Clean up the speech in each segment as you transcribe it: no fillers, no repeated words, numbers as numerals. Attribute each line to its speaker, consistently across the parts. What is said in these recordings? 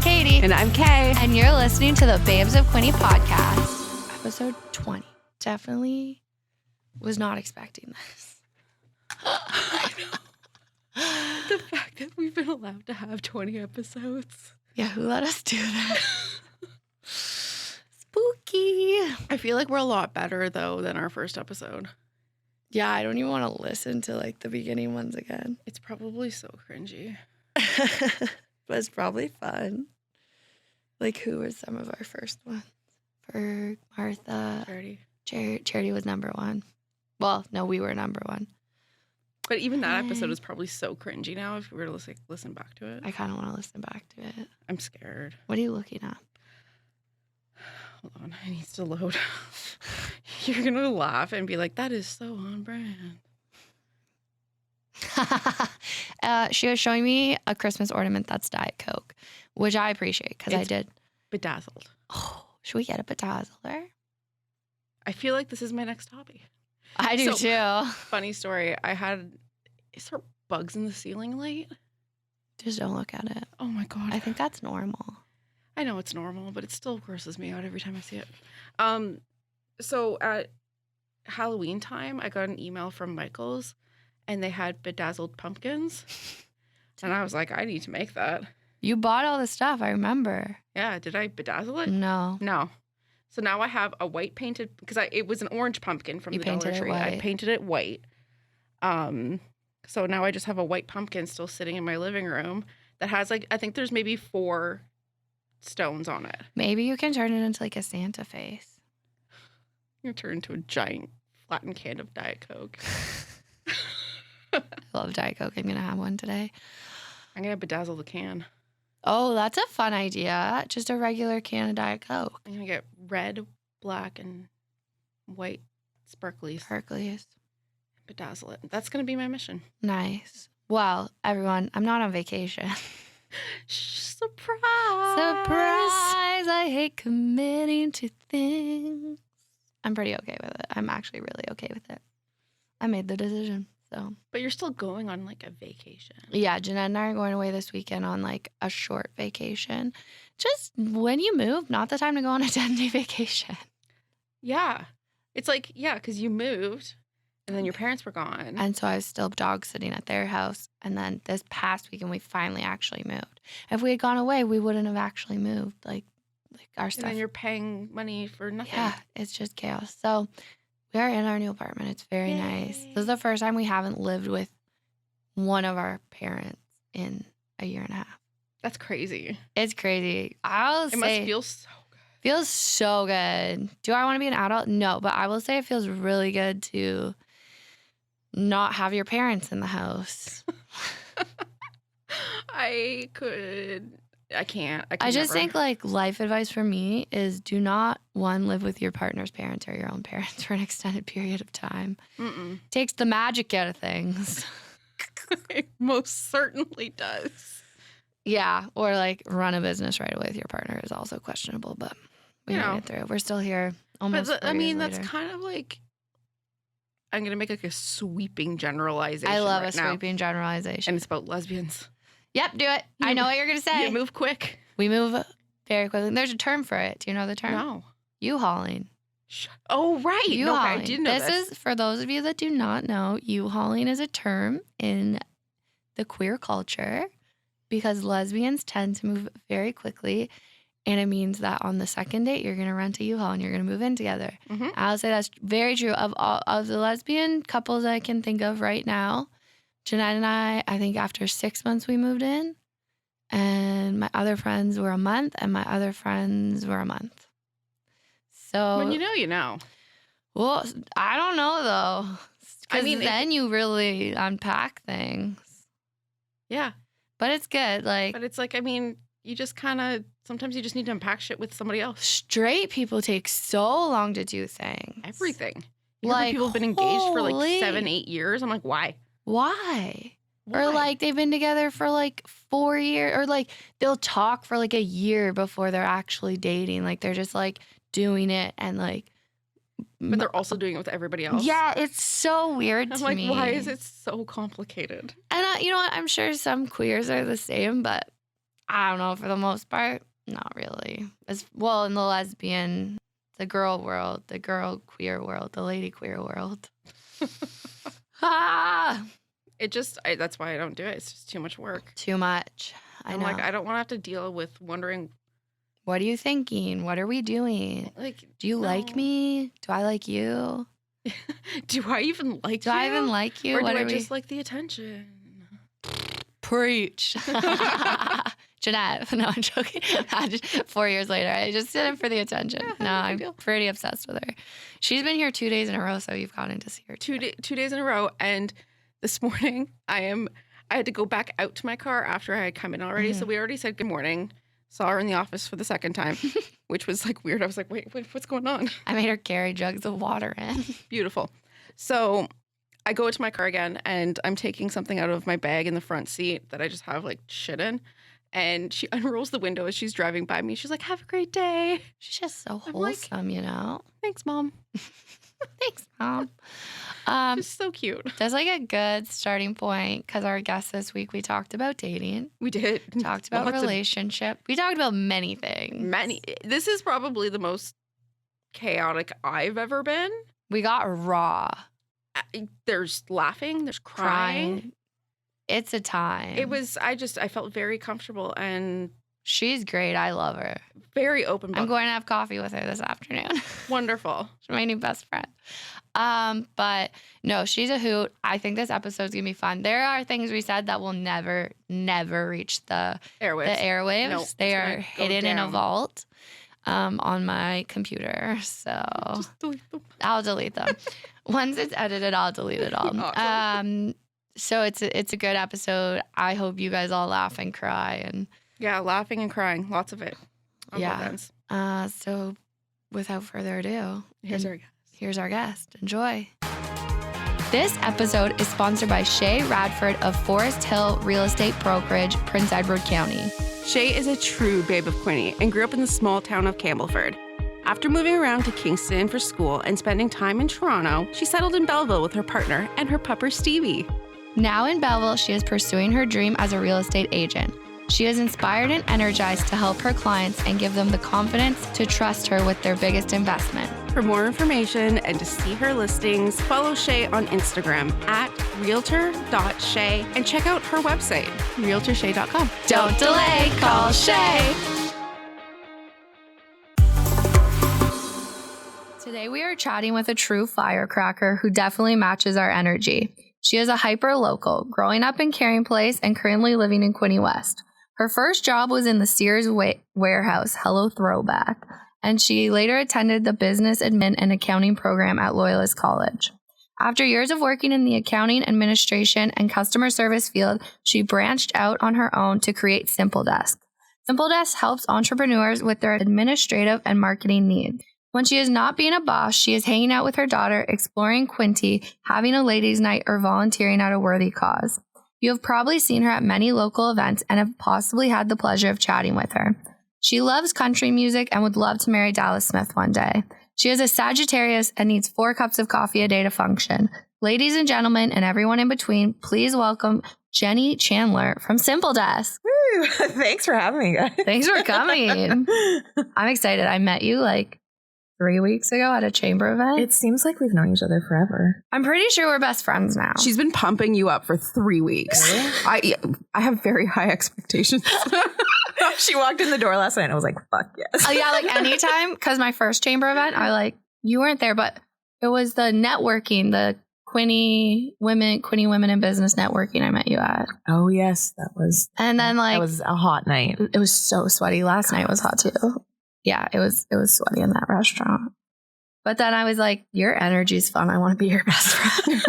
Speaker 1: Katie.
Speaker 2: And I'm Kay.
Speaker 1: And you're listening to the Babes of Quinte podcast. Episode 20. Definitely was not expecting this.
Speaker 2: I know. The fact that we've been allowed to have 20 episodes.
Speaker 1: Yeah, who let us do that? Spooky.
Speaker 2: I feel like we're a lot better, though, than our first episode.
Speaker 1: Yeah, I don't even want to listen to, like, the beginning ones again.
Speaker 2: It's probably so cringy.
Speaker 1: But it's probably fun. Like, who were some of our first ones? Ferg, Martha. Charity was number one. Well, no, we were number one.
Speaker 2: But even that episode is probably so cringy now if we were to listen back to it.
Speaker 1: I kind of want to listen back to it.
Speaker 2: I'm scared.
Speaker 1: What are you looking at?
Speaker 2: Hold on, it needs to load. You're going to laugh and be like, that is so on brand.
Speaker 1: She was showing me a Christmas ornament that's Diet Coke, which I appreciate because I did.
Speaker 2: Bedazzled.
Speaker 1: Oh, should we get a bedazzler?
Speaker 2: I feel like this is my next hobby.
Speaker 1: I do too.
Speaker 2: Funny story. Is there bugs in the ceiling light?
Speaker 1: Just don't look at it.
Speaker 2: Oh my God.
Speaker 1: I think that's normal.
Speaker 2: I know it's normal, but it still grosses me out every time I see it. So at Halloween time, I got an email from Michael's and they had bedazzled pumpkins. And I was like, I need to make that.
Speaker 1: You bought all the stuff, I remember.
Speaker 2: Yeah. Did I bedazzle it?
Speaker 1: No.
Speaker 2: No. So now I have a white painted, because it was an orange pumpkin from the Dollar Tree. I painted it white. So now I just have a white pumpkin still sitting in my living room that has I think there's maybe 4 stones on it.
Speaker 1: Maybe you can turn it into like a Santa face.
Speaker 2: You turn into a giant flattened can of Diet Coke.
Speaker 1: I love Diet Coke. I'm going to have one today.
Speaker 2: I'm going to bedazzle the can.
Speaker 1: Oh, that's a fun idea. Just a regular can of Diet Coke.
Speaker 2: I'm going to get red, black, and white sparklies. Bedazzle it. That's going to be my mission.
Speaker 1: Nice. Well, everyone, I'm not on vacation.
Speaker 2: Surprise!
Speaker 1: Surprise! I hate committing to things. I'm pretty okay with it. I'm actually really okay with it. I made the decision, so.
Speaker 2: But you're still going on like a vacation.
Speaker 1: Yeah, Jeanette and I are going away this weekend on like a short vacation. Just when you move, not the time to go on a 10-day vacation.
Speaker 2: Yeah. It's like, yeah, because you moved. And then your parents were gone.
Speaker 1: And so I was still dog sitting at their house. And then this past weekend, we finally actually moved. If we had gone away, we wouldn't have actually moved, like our stuff.
Speaker 2: And then you're paying money for nothing.
Speaker 1: Yeah, it's just chaos. So we are in our new apartment. It's very nice. This is the first time we haven't lived with one of our parents in a year and a half.
Speaker 2: That's crazy.
Speaker 1: It's crazy.
Speaker 2: It must feel so good.
Speaker 1: Feels so good. Do I want to be an adult? No, but I will say it feels really good to not have your parents in the house.
Speaker 2: I can't. I
Speaker 1: just think like life advice for me is do not, one, live with your partner's parents or your own parents for an extended period of time. Takes the magic out of things.
Speaker 2: It most certainly does.
Speaker 1: Yeah, or like run a business right away with your partner is also questionable, but we made it through. We're still here almost 4 years
Speaker 2: that's
Speaker 1: later.
Speaker 2: kind of like, I'm going to make like a sweeping generalization.
Speaker 1: I love a sweeping generalization.
Speaker 2: And it's about lesbians.
Speaker 1: Yep, do it. I know what you're going to say.
Speaker 2: You move quick.
Speaker 1: We move very quickly. There's a term for it. Do you know the term?
Speaker 2: No.
Speaker 1: U-hauling.
Speaker 2: Oh, right.
Speaker 1: U-hauling.
Speaker 2: No, I didn't know
Speaker 1: this is, for those of you that do not know, U-hauling is a term in the queer culture because lesbians tend to move very quickly. And it means that on the second date, you're going to rent a U-Haul and you're going to move in together. I'll say that's very true. Of all of the lesbian couples I can think of right now, Jeanette and I think after 6 months we moved in. And my other friends were a month and my other friends were a month. So
Speaker 2: when you know, you know.
Speaker 1: Well, I don't know, though.
Speaker 2: I mean,
Speaker 1: then you really unpack things.
Speaker 2: Yeah.
Speaker 1: But it's good.
Speaker 2: But it's like, I mean, you just kind of, sometimes you just need to unpack shit with somebody else.
Speaker 1: Straight people take so long to do things.
Speaker 2: Everything. Like, people have been engaged for like 7-8 years. I'm like, why?
Speaker 1: Why? Or like they've been together for like 4 years, or like they'll talk for like a year before they're actually dating. Like they're just like doing it and like.
Speaker 2: But they're also doing it with everybody else.
Speaker 1: Yeah, it's so weird to me.
Speaker 2: I'm like, why is it so complicated?
Speaker 1: And you know what? I'm sure some queers are the same, but I don't know, for the most part, not really. As well, in the girl world, the girl queer world, the lady queer world.
Speaker 2: That's why I don't do it. It's just too much work.
Speaker 1: Too much. I know.
Speaker 2: I don't want to have to deal with wondering.
Speaker 1: What are you thinking? What are we doing? Do you like me? Do I like you?
Speaker 2: Do I even like you?
Speaker 1: Do I even like you?
Speaker 2: Or do I just like the attention?
Speaker 1: Preach. Jeanette. No, I'm joking. 4 years later, I just did it for the attention.
Speaker 2: Yeah,
Speaker 1: no, I'm pretty obsessed with her. She's been here 2 days in a row, so you've gotten to see her.
Speaker 2: 2 days in a row. And this morning, I had to go back out to my car after I had come in already. Mm-hmm. So we already said good morning. Saw her in the office for the second time, which was like weird. I was like, wait, what's going on?
Speaker 1: I made her carry jugs of water in.
Speaker 2: Beautiful. So I go to my car again, and I'm taking something out of my bag in the front seat that I just have like shit in. And she unrolls the window as she's driving by me. She's like, have a great day.
Speaker 1: She's just so wholesome, you know?
Speaker 2: Thanks, Mom.
Speaker 1: Thanks, Mom.
Speaker 2: She's so cute.
Speaker 1: That's like a good starting point because our guest this week, we talked about dating.
Speaker 2: We did.
Speaker 1: Talked about relationship. We talked about many things.
Speaker 2: This is probably the most chaotic I've ever been.
Speaker 1: We got raw.
Speaker 2: There's laughing. There's crying.
Speaker 1: It's a time.
Speaker 2: I felt very comfortable, and
Speaker 1: she's great. I love her.
Speaker 2: Very open book.
Speaker 1: I'm going to have coffee with her this afternoon.
Speaker 2: Wonderful.
Speaker 1: She's my new best friend. But no, she's a hoot. I think this episode's going to be fun. There are things we said that will never reach the airwaves.
Speaker 2: Nope,
Speaker 1: they are hidden in a vault on my computer. So
Speaker 2: just delete them.
Speaker 1: I'll delete them. Once it's edited, I'll delete it all.
Speaker 2: Awesome.
Speaker 1: So it's a good episode. I hope you guys all laugh and cry and
Speaker 2: laughing and crying, lots of it.
Speaker 1: So without further ado,
Speaker 2: here's our guest.
Speaker 1: Enjoy. This episode is sponsored by Shay Radford of Forest Hill Real Estate Brokerage, Prince Edward County.
Speaker 2: Shay is a true babe of Quinte and grew up in the small town of Campbellford. After moving around to Kingston for school and spending time in Toronto, she settled in Belleville with her partner and her pupper Stevie.
Speaker 1: Now in Belleville, she is pursuing her dream as a real estate agent. She is inspired and energized to help her clients and give them the confidence to trust her with their biggest investment.
Speaker 2: For more information and to see her listings, follow Shay on Instagram at realtor.shay and check out her website, realtorshay.com.
Speaker 1: Don't delay, call Shay. Today we are chatting with a true firecracker who definitely matches our energy. She is a hyper-local, growing up in Caring Place and currently living in Quinte West. Her first job was in the Sears Warehouse, hello throwback, and she later attended the business admin and accounting program at Loyalist College. After years of working in the accounting, administration, and customer service field, she branched out on her own to create Simple Desk. Simple Desk helps entrepreneurs with their administrative and marketing needs. When she is not being a boss, she is hanging out with her daughter, exploring Quinte, having a ladies' night, or volunteering at a worthy cause. You have probably seen her at many local events and have possibly had the pleasure of chatting with her. She loves country music and would love to marry Dallas Smith one day. She is a Sagittarius and needs 4 cups of coffee a day to function. Ladies and gentlemen, and everyone in between, please welcome Jenny Chandler from Simple Desk.
Speaker 3: Woo! Thanks for having me, guys.
Speaker 1: Thanks for coming. I'm excited. I met you 3 weeks ago at a chamber event.
Speaker 3: It seems like we've known each other forever.
Speaker 1: I'm pretty sure we're best friends now.
Speaker 2: She's been pumping you up for 3 weeks.
Speaker 3: Really?
Speaker 2: I have very high expectations.
Speaker 3: She walked in the door last night and I was like, fuck yes.
Speaker 1: Anytime, because my first chamber event, you weren't there, but it was the networking, the Quinte Women in Business networking I met you at.
Speaker 3: Oh yes, that was.
Speaker 1: And then
Speaker 3: that was a hot night.
Speaker 1: It was so sweaty. Last night was hot too. Yeah, it was sweaty in that restaurant. But then I was like, your energy's fun. I want to be your best friend.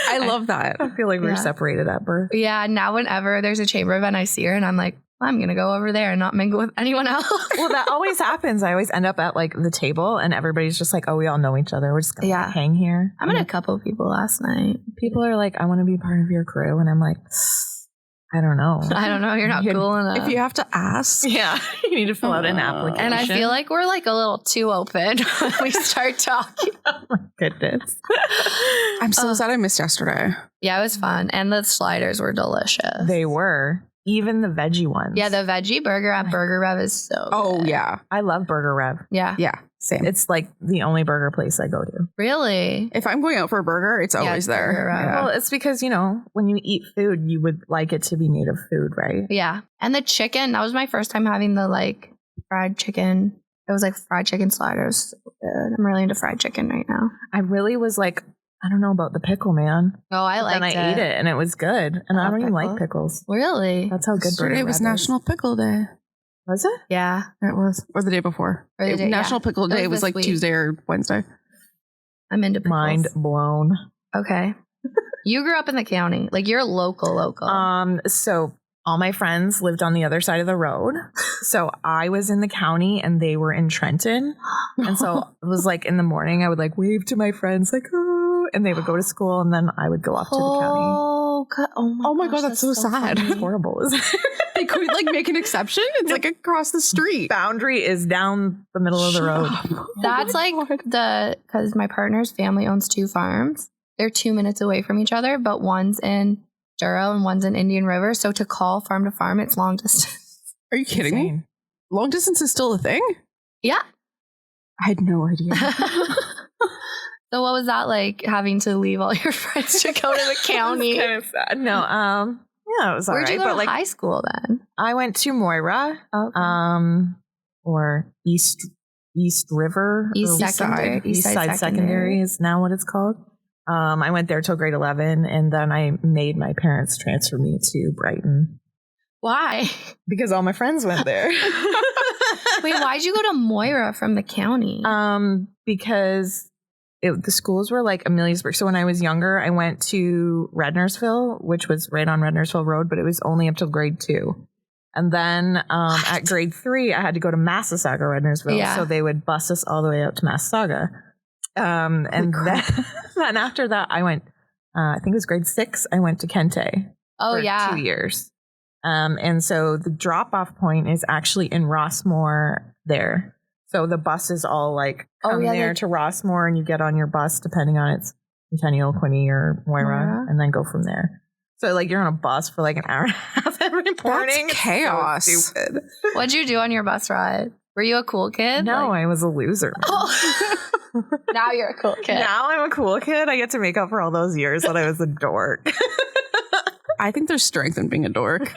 Speaker 2: I love that.
Speaker 3: I feel like we were separated at birth.
Speaker 1: Yeah, now whenever there's a chamber event, I see her and I'm like, I'm going to go over there and not mingle with anyone else.
Speaker 3: Well, that always happens. I always end up at the table and everybody's just like, oh, we all know each other. We're just going to hang here.
Speaker 1: I met a couple of people last night.
Speaker 3: People are like, I want to be part of your crew. And I'm like, I don't know.
Speaker 1: You're not cool enough.
Speaker 2: If you have to ask.
Speaker 3: Yeah. You need to fill out an application.
Speaker 1: And I feel like we're a little too open when we start talking.
Speaker 3: Oh my goodness.
Speaker 2: I'm so sad I missed yesterday.
Speaker 1: Yeah, it was fun. And the sliders were delicious.
Speaker 3: They were. even the veggie ones.
Speaker 1: Yeah, the veggie burger at Burger Rev is so good.
Speaker 4: Oh, yeah.
Speaker 3: I love Burger Rev.
Speaker 1: Yeah.
Speaker 4: Yeah, same.
Speaker 3: It's like the only burger place I go to.
Speaker 1: Really?
Speaker 4: If I'm going out for a burger, it's always there.
Speaker 1: Burger Rev.
Speaker 4: Yeah.
Speaker 3: Well, it's because, when you eat food, you would like it to be native food, right?
Speaker 1: Yeah. And the chicken, that was my first time having the like fried chicken. It was like fried chicken sliders. So good. I'm really into fried chicken right now.
Speaker 3: I really was like, I don't know about the pickle, man.
Speaker 1: Oh, I liked it.
Speaker 3: And I ate it and it was good. And I don't even like
Speaker 1: pickles.
Speaker 3: pickles.
Speaker 1: Really?
Speaker 3: That's how good Burger
Speaker 4: Yesterday
Speaker 3: Rev
Speaker 4: was
Speaker 3: is.
Speaker 4: National Pickle Day.
Speaker 3: Was it?
Speaker 1: Yeah.
Speaker 4: It was. Or the day before.
Speaker 1: Or the day-
Speaker 4: National
Speaker 1: yeah.
Speaker 4: Pickle
Speaker 1: It was
Speaker 4: Day was
Speaker 1: this
Speaker 4: like
Speaker 1: week.
Speaker 4: Tuesday or Wednesday.
Speaker 1: I'm into pickles.
Speaker 3: Mind blown.
Speaker 1: Okay. You grew up in the county. Like you're local.
Speaker 3: So all my friends lived on the other side of the road. So I was in the county and they were in Trenton. And so it was like in the morning, I would like wave to my friends like, oh, and they would go to school and then I would go off to the county.
Speaker 1: Oh my
Speaker 4: God, that's so sad.
Speaker 1: funny.
Speaker 3: It's horrible, isn't it?
Speaker 4: They couldn't like make an exception. It's like across the street.
Speaker 3: Boundary is down the middle of the road.
Speaker 1: That's like because my partner's family owns 2 farms. They're 2 minutes away from each other, but one's in Duro and one's in Indian River. So to call farm to farm, it's long distance.
Speaker 4: Are you kidding me? Long distance is still a thing?
Speaker 1: Yeah.
Speaker 4: I had no idea.
Speaker 1: So what was that like having to leave all your friends to go to the county?
Speaker 3: Kind of sad. No, yeah, it was all
Speaker 1: Where'd you
Speaker 3: right.
Speaker 1: go
Speaker 3: But
Speaker 1: to
Speaker 3: like,
Speaker 1: high school then?
Speaker 3: I went to Moira,
Speaker 1: Okay.
Speaker 3: or East River,
Speaker 1: East
Speaker 3: or
Speaker 1: Secondary.
Speaker 3: East Side Secondary is now what it's called. I went there till grade 11, and then I made my parents transfer me to Brighton
Speaker 1: Why?
Speaker 3: because all my friends went there.
Speaker 1: Wait, why'd you go to Moira from the county?
Speaker 3: Because the schools were like Ameliasburg. So when I was younger, I went to Rednersville, which was right on Rednersville Road, but it was only up till grade 2. And then at grade 3, I had to go to Massasauga, Rednersville.
Speaker 1: Yeah.
Speaker 3: So they would bus us all the way out to Massasauga. And then after that, I went, I think it was grade 6, I went to Quinte
Speaker 1: Oh,
Speaker 3: for
Speaker 1: yeah.
Speaker 3: 2 years. And so the drop-off point is actually in Rossmore there. So the buses all like come there to Rossmore, and you get on your bus depending on its Centennial, Quinte, or Moira, and then go from there. So like you're on a bus for like an hour and a half every morning.
Speaker 4: That's chaos.
Speaker 3: So stupid.
Speaker 1: What'd you do on your bus ride? Were you a cool kid?
Speaker 3: No, I was a loser.
Speaker 1: Oh. Now you're a cool kid.
Speaker 3: Now I'm a cool kid. I get to make up for all those years that I was a dork.
Speaker 4: I think there's strength in being a dork.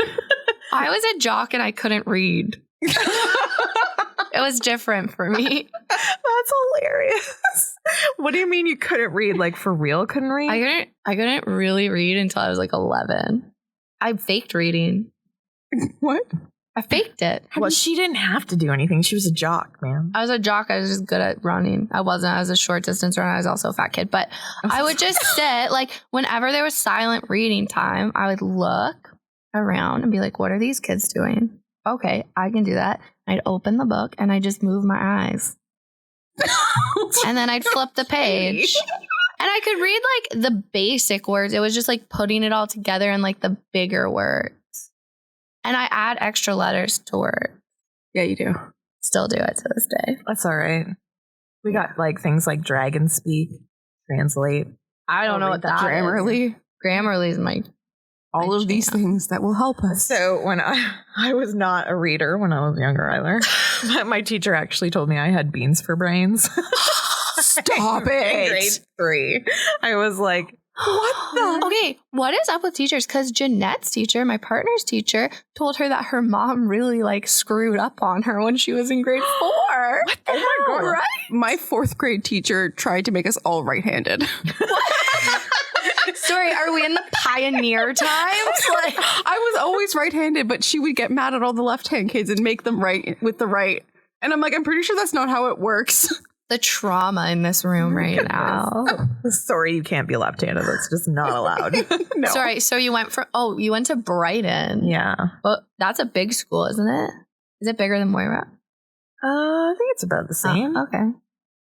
Speaker 1: I was a jock and I couldn't read. It was different for me.
Speaker 3: That's hilarious. What do you mean you couldn't read? Like for real couldn't read?
Speaker 1: I couldn't really read until I was like 11. I faked reading.
Speaker 4: What?
Speaker 1: I faked it.
Speaker 3: Well, she didn't have to do anything. She was a jock, man.
Speaker 1: I was a jock. I was just good at running. I was a short distance runner. I was also a fat kid. But I would just sit, like, whenever there was silent reading time, I would look around and be like, what are these kids doing? Okay, I can do that. I'd open the book and I'd just move my eyes. And then I'd flip the page. And I could read, like, the basic words. It was just, like, putting it all together in, like, the bigger words. And I add extra letters to words.
Speaker 4: Yeah, you do.
Speaker 1: Still do it to this day.
Speaker 3: That's all right. We got like things like Dragon Speak, Translate.
Speaker 1: I don't know what that is.
Speaker 4: Grammarly.
Speaker 1: Grammarly is my...
Speaker 4: All of these things that will help us.
Speaker 3: So when I was not a reader when I was younger either. But my teacher actually told me I had beans for brains.
Speaker 4: Stop
Speaker 3: In
Speaker 4: it.
Speaker 3: grade 3. I was like,
Speaker 4: What the?
Speaker 1: Okay, what is up with teachers? Because Jeanette's teacher, my partner's teacher, told her that her mom really like screwed up on her when she was in grade 4.
Speaker 4: What the hell?
Speaker 1: God. Right?
Speaker 4: My 4th grade teacher tried to make us all right-handed.
Speaker 1: Sorry, are we in the pioneer times? Like,
Speaker 4: I was always right-handed, but she would get mad at all the left-hand kids and make them right with the right. And I'm like, I'm pretty sure that's not how it works.
Speaker 1: the trauma in this room right now.
Speaker 3: Sorry, you can't be left-handed. That's just not allowed.
Speaker 4: No.
Speaker 1: Sorry, so you went you went to Brighton.
Speaker 3: Yeah.
Speaker 1: Well, that's a big school, isn't it? Is it bigger than Moira?
Speaker 3: I think it's about the same.
Speaker 1: Oh, okay.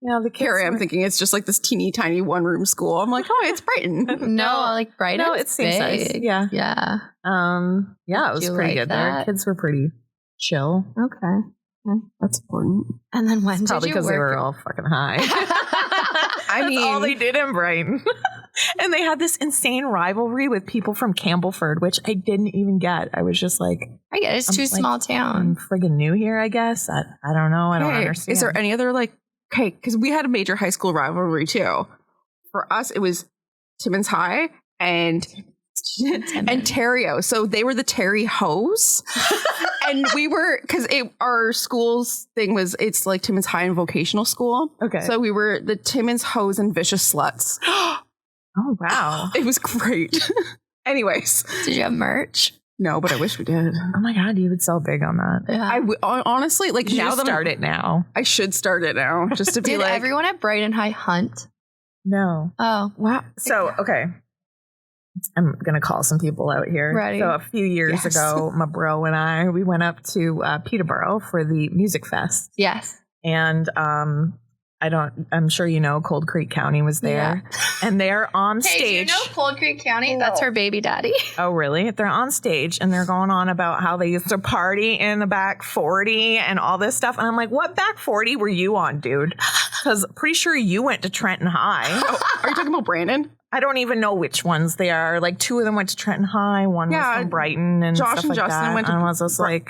Speaker 3: Yeah, the kids
Speaker 4: Here I am thinking it's just like this teeny tiny one-room school. I'm like, oh, it's Brighton.
Speaker 1: No, like Brighton.
Speaker 3: No, it's same size.
Speaker 1: big.
Speaker 3: Yeah.
Speaker 1: Yeah.
Speaker 3: Yeah, it was
Speaker 1: you
Speaker 3: pretty
Speaker 1: like
Speaker 3: good there.
Speaker 1: that?
Speaker 3: Kids were pretty chill.
Speaker 1: Okay.
Speaker 4: That's important.
Speaker 1: And then when
Speaker 3: Probably
Speaker 1: did you
Speaker 3: because they
Speaker 1: work?
Speaker 3: were all fucking high.
Speaker 4: I
Speaker 3: That's all
Speaker 4: mean-
Speaker 3: they did in Brighton. And they had this insane rivalry with people from Campbellford, which I didn't even get. I was just like,
Speaker 1: I get it. It's too small town.
Speaker 3: I'm friggin' new here, I guess. I don't know. I don't understand.
Speaker 4: Is there any other because we had a major high school rivalry too. For us, it was Timmins High and Terrio. So they were the Terry Hoes. And we were, because our school's thing was, it's like Timmins High and vocational school.
Speaker 3: Okay.
Speaker 4: So we were the Timmins Hoes and Vicious Sluts.
Speaker 3: Oh, wow.
Speaker 4: It was great. Anyways.
Speaker 1: Did you have merch?
Speaker 4: No, but I wish we did.
Speaker 3: Oh my God, you would sell big on that.
Speaker 1: Yeah.
Speaker 4: Honestly,
Speaker 3: You
Speaker 4: now that
Speaker 3: start it now.
Speaker 4: I should start it now, just to be
Speaker 1: Did
Speaker 4: like.
Speaker 1: everyone at Brighton High hunt?
Speaker 3: No.
Speaker 1: Oh.
Speaker 3: Wow. So, okay. I'm going to call some people out here.
Speaker 1: Ready.
Speaker 3: So a few years ago, my bro and I, we went up to Peterborough for the music fest.
Speaker 1: Yes.
Speaker 3: And I'm sure you know Cold Creek County was there. Yeah. And they're on stage.
Speaker 1: Hey, do you know Cold Creek County? That's her baby daddy.
Speaker 3: Oh, really? They're on stage and they're going on about how they used to party in the back 40 and all this stuff. And I'm like, what back 40 were you on, dude? Because pretty sure you went to Trenton High.
Speaker 4: Oh, are you talking about Brandon?
Speaker 3: I don't even know which ones they are. Like 2 of them went to Trenton High. One was from Brighton and
Speaker 4: Josh
Speaker 3: stuff
Speaker 4: and
Speaker 3: like
Speaker 4: Justin
Speaker 3: that.
Speaker 4: went to
Speaker 3: I was just like...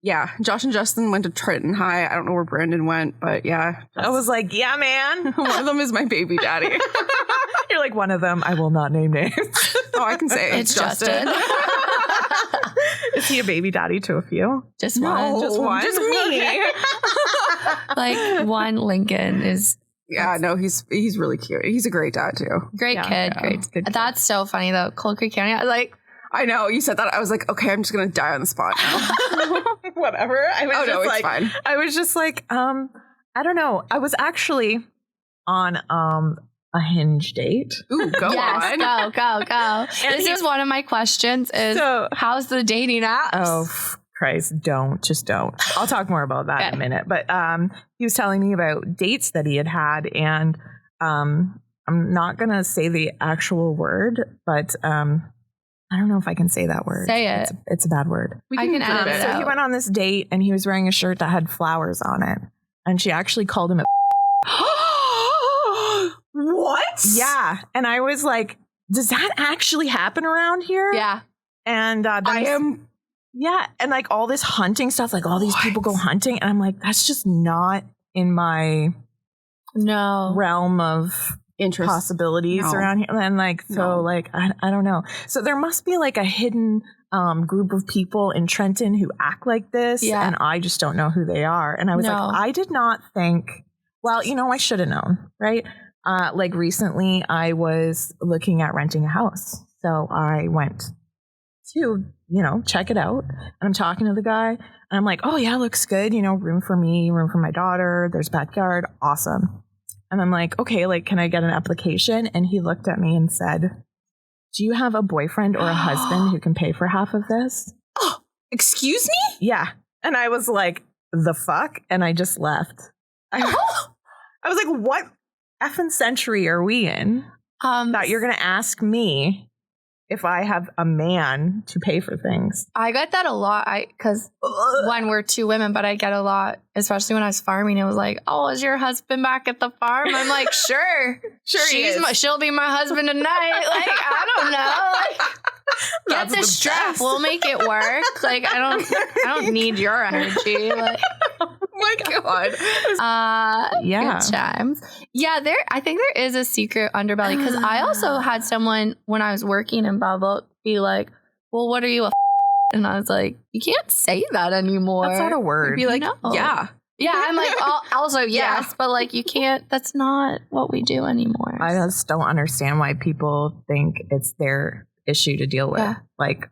Speaker 4: Yeah, Josh and Justin went to Trenton High. I don't know where Brandon went, but yeah.
Speaker 3: I was like, yeah, man.
Speaker 4: One of them is my baby daddy.
Speaker 3: You're like, one of them, I will not name names.
Speaker 4: Oh, I can say
Speaker 1: it's Justin.
Speaker 3: Is he a baby daddy to a few?
Speaker 1: Just one.
Speaker 3: Just one. Just me.
Speaker 1: Like one Lincoln is...
Speaker 4: Yeah, no, he's really cute. He's a great dad, too.
Speaker 1: Great kid. Great. Good. That's so funny, though. Cold Creek County,
Speaker 4: I know, you said that. I was like, okay, I'm just going to die on the spot now.
Speaker 3: Whatever.
Speaker 4: It's fine.
Speaker 3: I was just like, I don't know. I was actually on a Hinge date.
Speaker 4: Ooh, go on.
Speaker 1: Go. This is one of my questions is, how's the dating apps?
Speaker 3: Oh, Christ, don't. I'll talk more about that in a minute. But he was telling me about dates that he had. And I'm not going to say the actual word, but... I don't know if I can say that word.
Speaker 1: Say it.
Speaker 3: It's a bad word.
Speaker 1: I can edit it out.
Speaker 3: So he went on this date and he was wearing a shirt that had flowers on it. And she actually called him a
Speaker 4: What?
Speaker 3: Yeah. And I was like, does that actually happen around here?
Speaker 1: Yeah.
Speaker 3: And yeah. And like all this hunting stuff, like all these people go hunting. And I'm like, that's just not in my realm of interest possibilities around here. And like, I don't know. So there must be like a hidden group of people in Trenton who act like this. Yeah. And I just don't know who they are. And I was like, I did not think, well, I should have known, right? Like recently I was looking at renting a house. So I went to, check it out. And I'm talking to the guy and I'm like, oh yeah, looks good. Room for me, room for my daughter. There's backyard. Awesome. And I'm like, okay, like, can I get an application? And he looked at me and said, do you have a boyfriend or a husband who can pay for half of this?
Speaker 4: Oh, excuse me?
Speaker 3: Yeah. And I was like, the fuck? And I just left. I was like, what effing century are we in? That you're going to ask me if I have a man to pay for things.
Speaker 1: I get that a lot. Because one, we're 2 women, but I get a lot, especially when I was farming. It was like, oh, is your husband back at the farm? I'm like, sure. She'll be my husband tonight. Like, I don't know. Like, get the strap. We'll make it work. Like, I don't need your energy. Like,
Speaker 4: oh my God.
Speaker 3: Yeah.
Speaker 1: Good times. Yeah, I think there is a secret underbelly because I also had someone when I was working in Bubble be like, well, what are you a and I was like, you can't say that anymore.
Speaker 3: That's not a word.
Speaker 4: Be like, yeah.
Speaker 1: Yeah, I'm like, also yes, but like you can't, that's not what we do anymore.
Speaker 3: I just don't understand why people think it's their issue to deal with. Yeah. Like,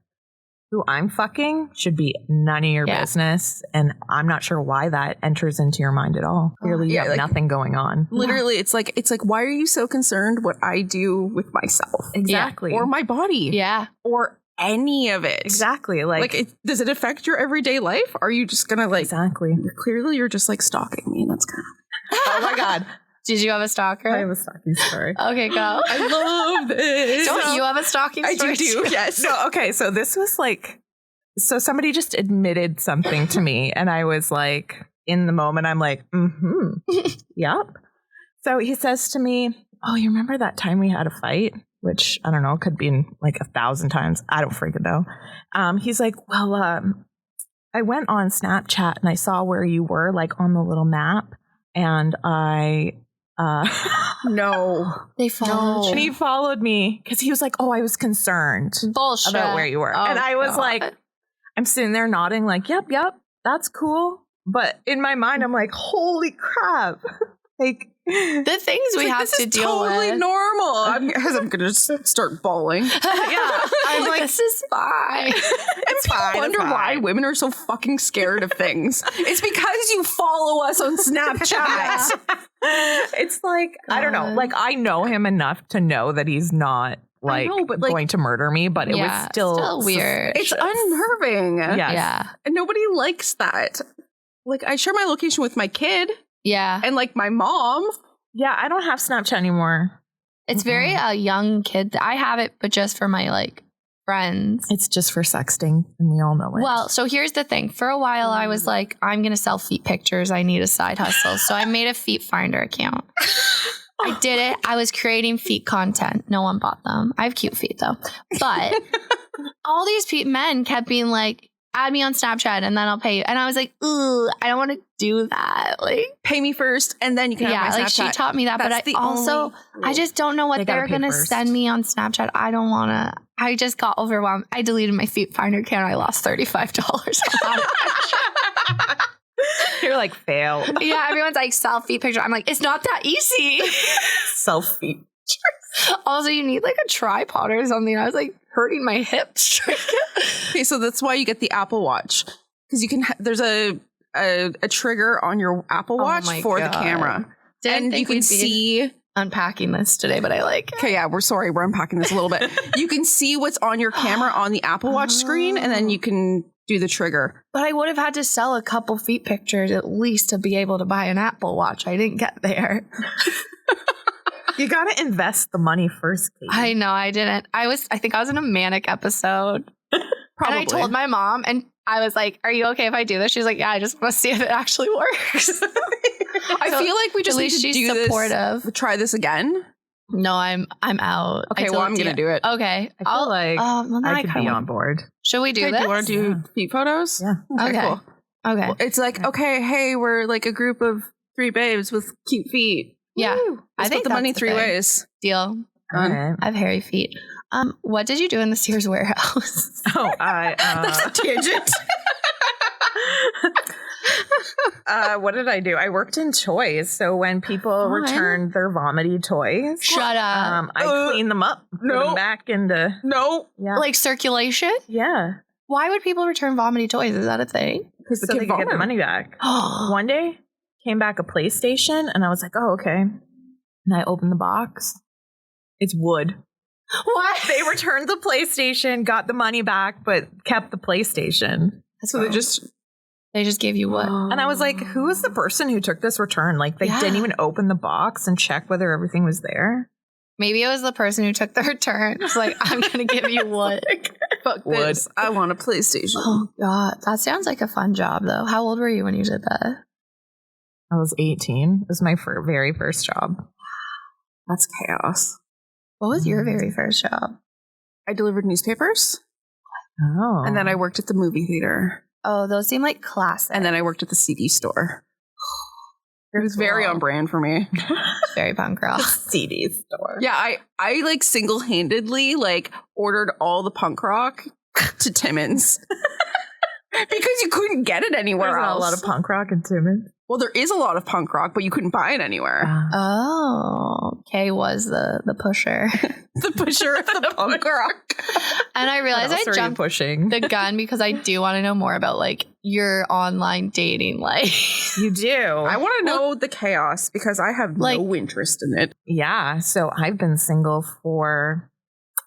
Speaker 3: who I'm fucking should be none of your business. And I'm not sure why that enters into your mind at all. Clearly you have nothing going on.
Speaker 4: Literally, it's like, why are you so concerned what I do with myself?
Speaker 3: Exactly.
Speaker 4: Or my body.
Speaker 1: Yeah.
Speaker 4: Or any of it.
Speaker 3: Exactly.
Speaker 4: Does it affect your everyday life? Are you just gonna
Speaker 3: Exactly.
Speaker 4: Clearly you're just like stalking me and that's kind of.
Speaker 3: Oh my God.
Speaker 1: Did you have a stalker?
Speaker 3: I have a stalking story.
Speaker 1: Okay, go.
Speaker 4: I love this.
Speaker 1: Don't you have a stalking story?
Speaker 4: I do, yes.
Speaker 3: No, okay, so this was like, somebody just admitted something to me, and I was like, in the moment, I'm like, yep. So he says to me, oh, you remember that time we had a fight? Which, I don't know, could be like 1,000 times. I don't freaking know. He's like, well, I went on Snapchat and I saw where you were, like on the little map. And I...
Speaker 4: no.
Speaker 1: They followed you.
Speaker 3: And he followed me because he was like, oh, I was concerned
Speaker 1: Bullshit.
Speaker 3: about where you were.
Speaker 1: Oh,
Speaker 3: and I was
Speaker 1: God.
Speaker 3: like, I'm sitting there nodding like, yep, that's cool. But in my mind, I'm like, holy crap. Like,
Speaker 1: the things we have to deal
Speaker 4: totally
Speaker 1: with.
Speaker 4: normal. I'm going to start bawling.
Speaker 1: Yeah. I'm like, this is fine.
Speaker 4: And people wonder why women are so fucking scared of things. It's because you follow us on Snapchat.
Speaker 3: It's like, I don't know. Like, I know him enough to know that he's not like, going to murder me, but it was still
Speaker 1: weird.
Speaker 4: It's unnerving.
Speaker 3: Yes.
Speaker 1: Yeah.
Speaker 4: And nobody likes that. Like, I share my location with my kid.
Speaker 1: Yeah.
Speaker 4: And like my mom.
Speaker 3: Yeah, I don't have Snapchat anymore.
Speaker 1: It's very young kid. I have it, but just for my like friends.
Speaker 3: It's just for sexting, and we all know it.
Speaker 1: Well, so here's the thing. For a while, I was like, I'm going to sell feet pictures. I need a side hustle. So I made a feet finder account. I did it. I was creating feet content. No one bought them. I have cute feet though. But all these men kept being like, add me on Snapchat and then I'll pay you. And I was like, ooh, I don't want to do that. Like,
Speaker 4: pay me first and then you can have my Snapchat.
Speaker 1: Like she taught me that.
Speaker 4: That's
Speaker 1: but I also, I just don't know what they're going to send me on Snapchat. I don't want to. I just got overwhelmed. I deleted my feet finder account. I lost $35 on it.
Speaker 3: You're like, fail.
Speaker 1: Yeah, everyone's like, sell feet picture. I'm like, it's not that easy.
Speaker 3: Selfie.
Speaker 1: Also, you need like a tripod or something. I was like hurting my hips.
Speaker 4: Okay, so that's why you get the Apple Watch, because you can. There's a trigger on your Apple Watch for the camera, and you can see
Speaker 1: unpacking this today. But I like.
Speaker 4: Okay, yeah, we're unpacking this a little bit. You can see what's on your camera on the Apple Watch screen, and then you can do the trigger.
Speaker 1: But I would have had to sell a couple feet pictures at least to be able to buy an Apple Watch. I didn't get there.
Speaker 3: You got to invest the money first, Katie.
Speaker 1: I know, I didn't. I think I was in a manic episode.
Speaker 4: Probably.
Speaker 1: And I told my mom, and I was like, are you okay if I do this? She's like, yeah, I just want to see if it actually works.
Speaker 4: I feel like we just need to do
Speaker 1: supportive.
Speaker 4: this. Try this again.
Speaker 1: No, I'm out.
Speaker 4: Okay, well, I'm going to do it.
Speaker 1: Okay.
Speaker 3: I feel like I could be on board.
Speaker 1: Should we do this?
Speaker 4: Do you want to do feet photos?
Speaker 3: Yeah.
Speaker 1: Okay.
Speaker 4: Cool.
Speaker 1: Okay.
Speaker 4: Well, it's like, okay, hey, we're like a group of 3 babes with cute feet.
Speaker 1: Yeah.
Speaker 4: I think the money 3 ways.
Speaker 1: Deal.
Speaker 3: Right.
Speaker 1: I have hairy feet. What did you do in the Sears warehouse?
Speaker 3: Oh,
Speaker 4: that's a tangent.
Speaker 3: What did I do? I worked in toys. So when people returned their vomity toys,
Speaker 1: shut up.
Speaker 3: I cleaned them up, put them back into
Speaker 1: like circulation.
Speaker 3: Yeah.
Speaker 1: Why would people return vomity toys? Is that a thing?
Speaker 3: Because so they could get the money back. One day came back a PlayStation, and I was like, oh, okay. And I opened the box. It's wood.
Speaker 1: What?
Speaker 3: They returned the PlayStation, got the money back, but kept the PlayStation.
Speaker 4: So they
Speaker 1: just gave you what?
Speaker 3: And I was like, who is the person who took this return? Like, they didn't even open the box and check whether everything was there.
Speaker 1: Maybe it was the person who took the return. It's like, I'm going to give you wood.
Speaker 4: Fuck this. I want a PlayStation.
Speaker 1: Oh, God. That sounds like a fun job, though. How old were you when you did that?
Speaker 3: I was 18. It was my very first job.
Speaker 4: That's chaos.
Speaker 1: What was your very first job?
Speaker 4: I delivered newspapers.
Speaker 3: Oh.
Speaker 4: And then I worked at the movie theater.
Speaker 1: Oh, those seem like classic.
Speaker 4: And then I worked at the CD store. It was very on brand for me.
Speaker 1: Very punk rock.
Speaker 3: CD store.
Speaker 4: Yeah, I like single-handedly like ordered all the punk rock to Timmins. Because you couldn't get it anywhere else.
Speaker 3: There's not a lot of punk rock in Timmins.
Speaker 4: Well, there is a lot of punk rock, but you couldn't buy it anywhere.
Speaker 1: Oh, Kay was the pusher.
Speaker 4: The pusher of the punk rock.
Speaker 1: And I realized I jumped
Speaker 3: pushing
Speaker 1: the gun because I do want to know more about like your online dating life.
Speaker 3: You do.
Speaker 4: I want to know the chaos because I have no interest in it.
Speaker 3: Yeah. So I've been single for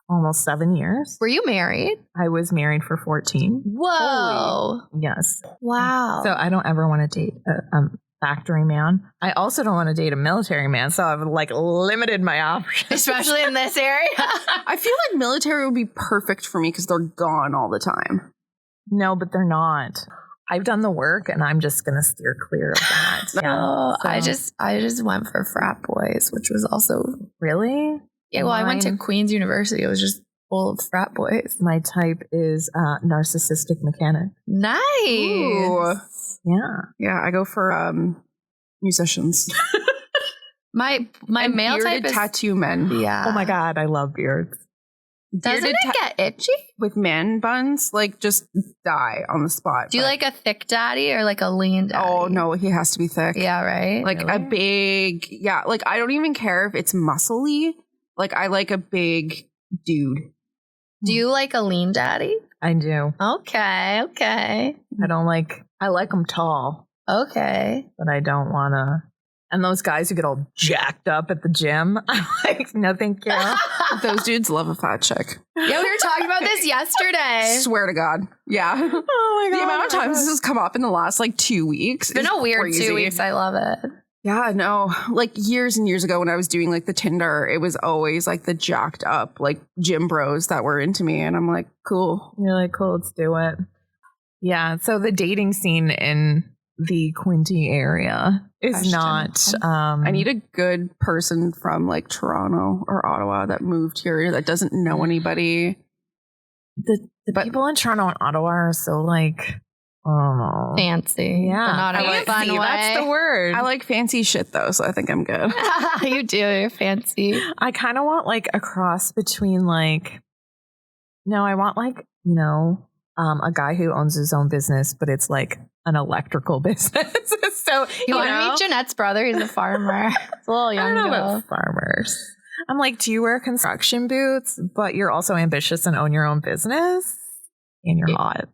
Speaker 3: almost 7 years.
Speaker 1: Were you married?
Speaker 3: I was married for 14.
Speaker 1: Whoa.
Speaker 3: Holy. Yes.
Speaker 1: Wow.
Speaker 3: So I don't ever want to date a factory man. I also don't want to date a military man. So I've like limited my options.
Speaker 1: Especially in this area.
Speaker 4: I feel like military would be perfect for me because they're gone all the time.
Speaker 3: No, but they're not. I've done the work and I'm just going to steer clear of that.
Speaker 1: No, so. I just went for frat boys, which was also
Speaker 3: really.
Speaker 1: Yeah, well, I went to Queen's University. It was just full of frat boys.
Speaker 3: My type is narcissistic mechanic.
Speaker 1: Nice.
Speaker 4: Ooh.
Speaker 3: Yeah.
Speaker 4: Yeah, I go for musicians.
Speaker 1: My male type is
Speaker 4: tattoo men.
Speaker 1: Yeah.
Speaker 3: Oh my God, I love beards.
Speaker 1: Doesn't it get itchy?
Speaker 4: With man buns, like just die on the spot.
Speaker 1: Do you like a thick daddy or like a lean daddy?
Speaker 4: Oh no, he has to be thick.
Speaker 1: Yeah, right?
Speaker 4: Like a big, like I don't even care if it's muscly. Like I like a big dude.
Speaker 1: Do you like a lean daddy?
Speaker 3: I do.
Speaker 1: Okay.
Speaker 3: I like them tall.
Speaker 1: Okay.
Speaker 3: But I don't want to. And those guys who get all jacked up at the gym, I'm like, no, thank you.
Speaker 4: Those dudes love a fat chick.
Speaker 1: Yeah, we were talking about this yesterday.
Speaker 4: Swear to God. Yeah.
Speaker 3: Oh my God.
Speaker 4: The amount of times this has come up in the last like 2 weeks.
Speaker 1: It's been a weird
Speaker 4: crazy.
Speaker 1: 2 weeks. I love it.
Speaker 4: Yeah, no. Like years and years ago when I was doing like the Tinder, it was always like the jacked up like gym bros that were into me. And I'm like, cool.
Speaker 3: You're like, cool, let's do it. Yeah. So the dating scene in the Quinte area is not.
Speaker 4: I need a good person from like Toronto or Ottawa that moved here that doesn't know anybody.
Speaker 3: The people in Toronto and Ottawa are so like, oh,
Speaker 1: fancy.
Speaker 3: Yeah,
Speaker 1: but not in a fun way.
Speaker 3: That's the word.
Speaker 4: I like fancy shit though, so I think I'm good.
Speaker 1: You do. You're fancy.
Speaker 3: I kind of want like a cross between like, no, I want like, you know, a guy who owns his own business, but it's like an electrical business. So
Speaker 1: you want to meet Jeanette's brother? He's a farmer. It's a little young.
Speaker 3: I don't know about farmers. I'm like, do you wear construction boots, but you're also ambitious and own your own business? And you're hot.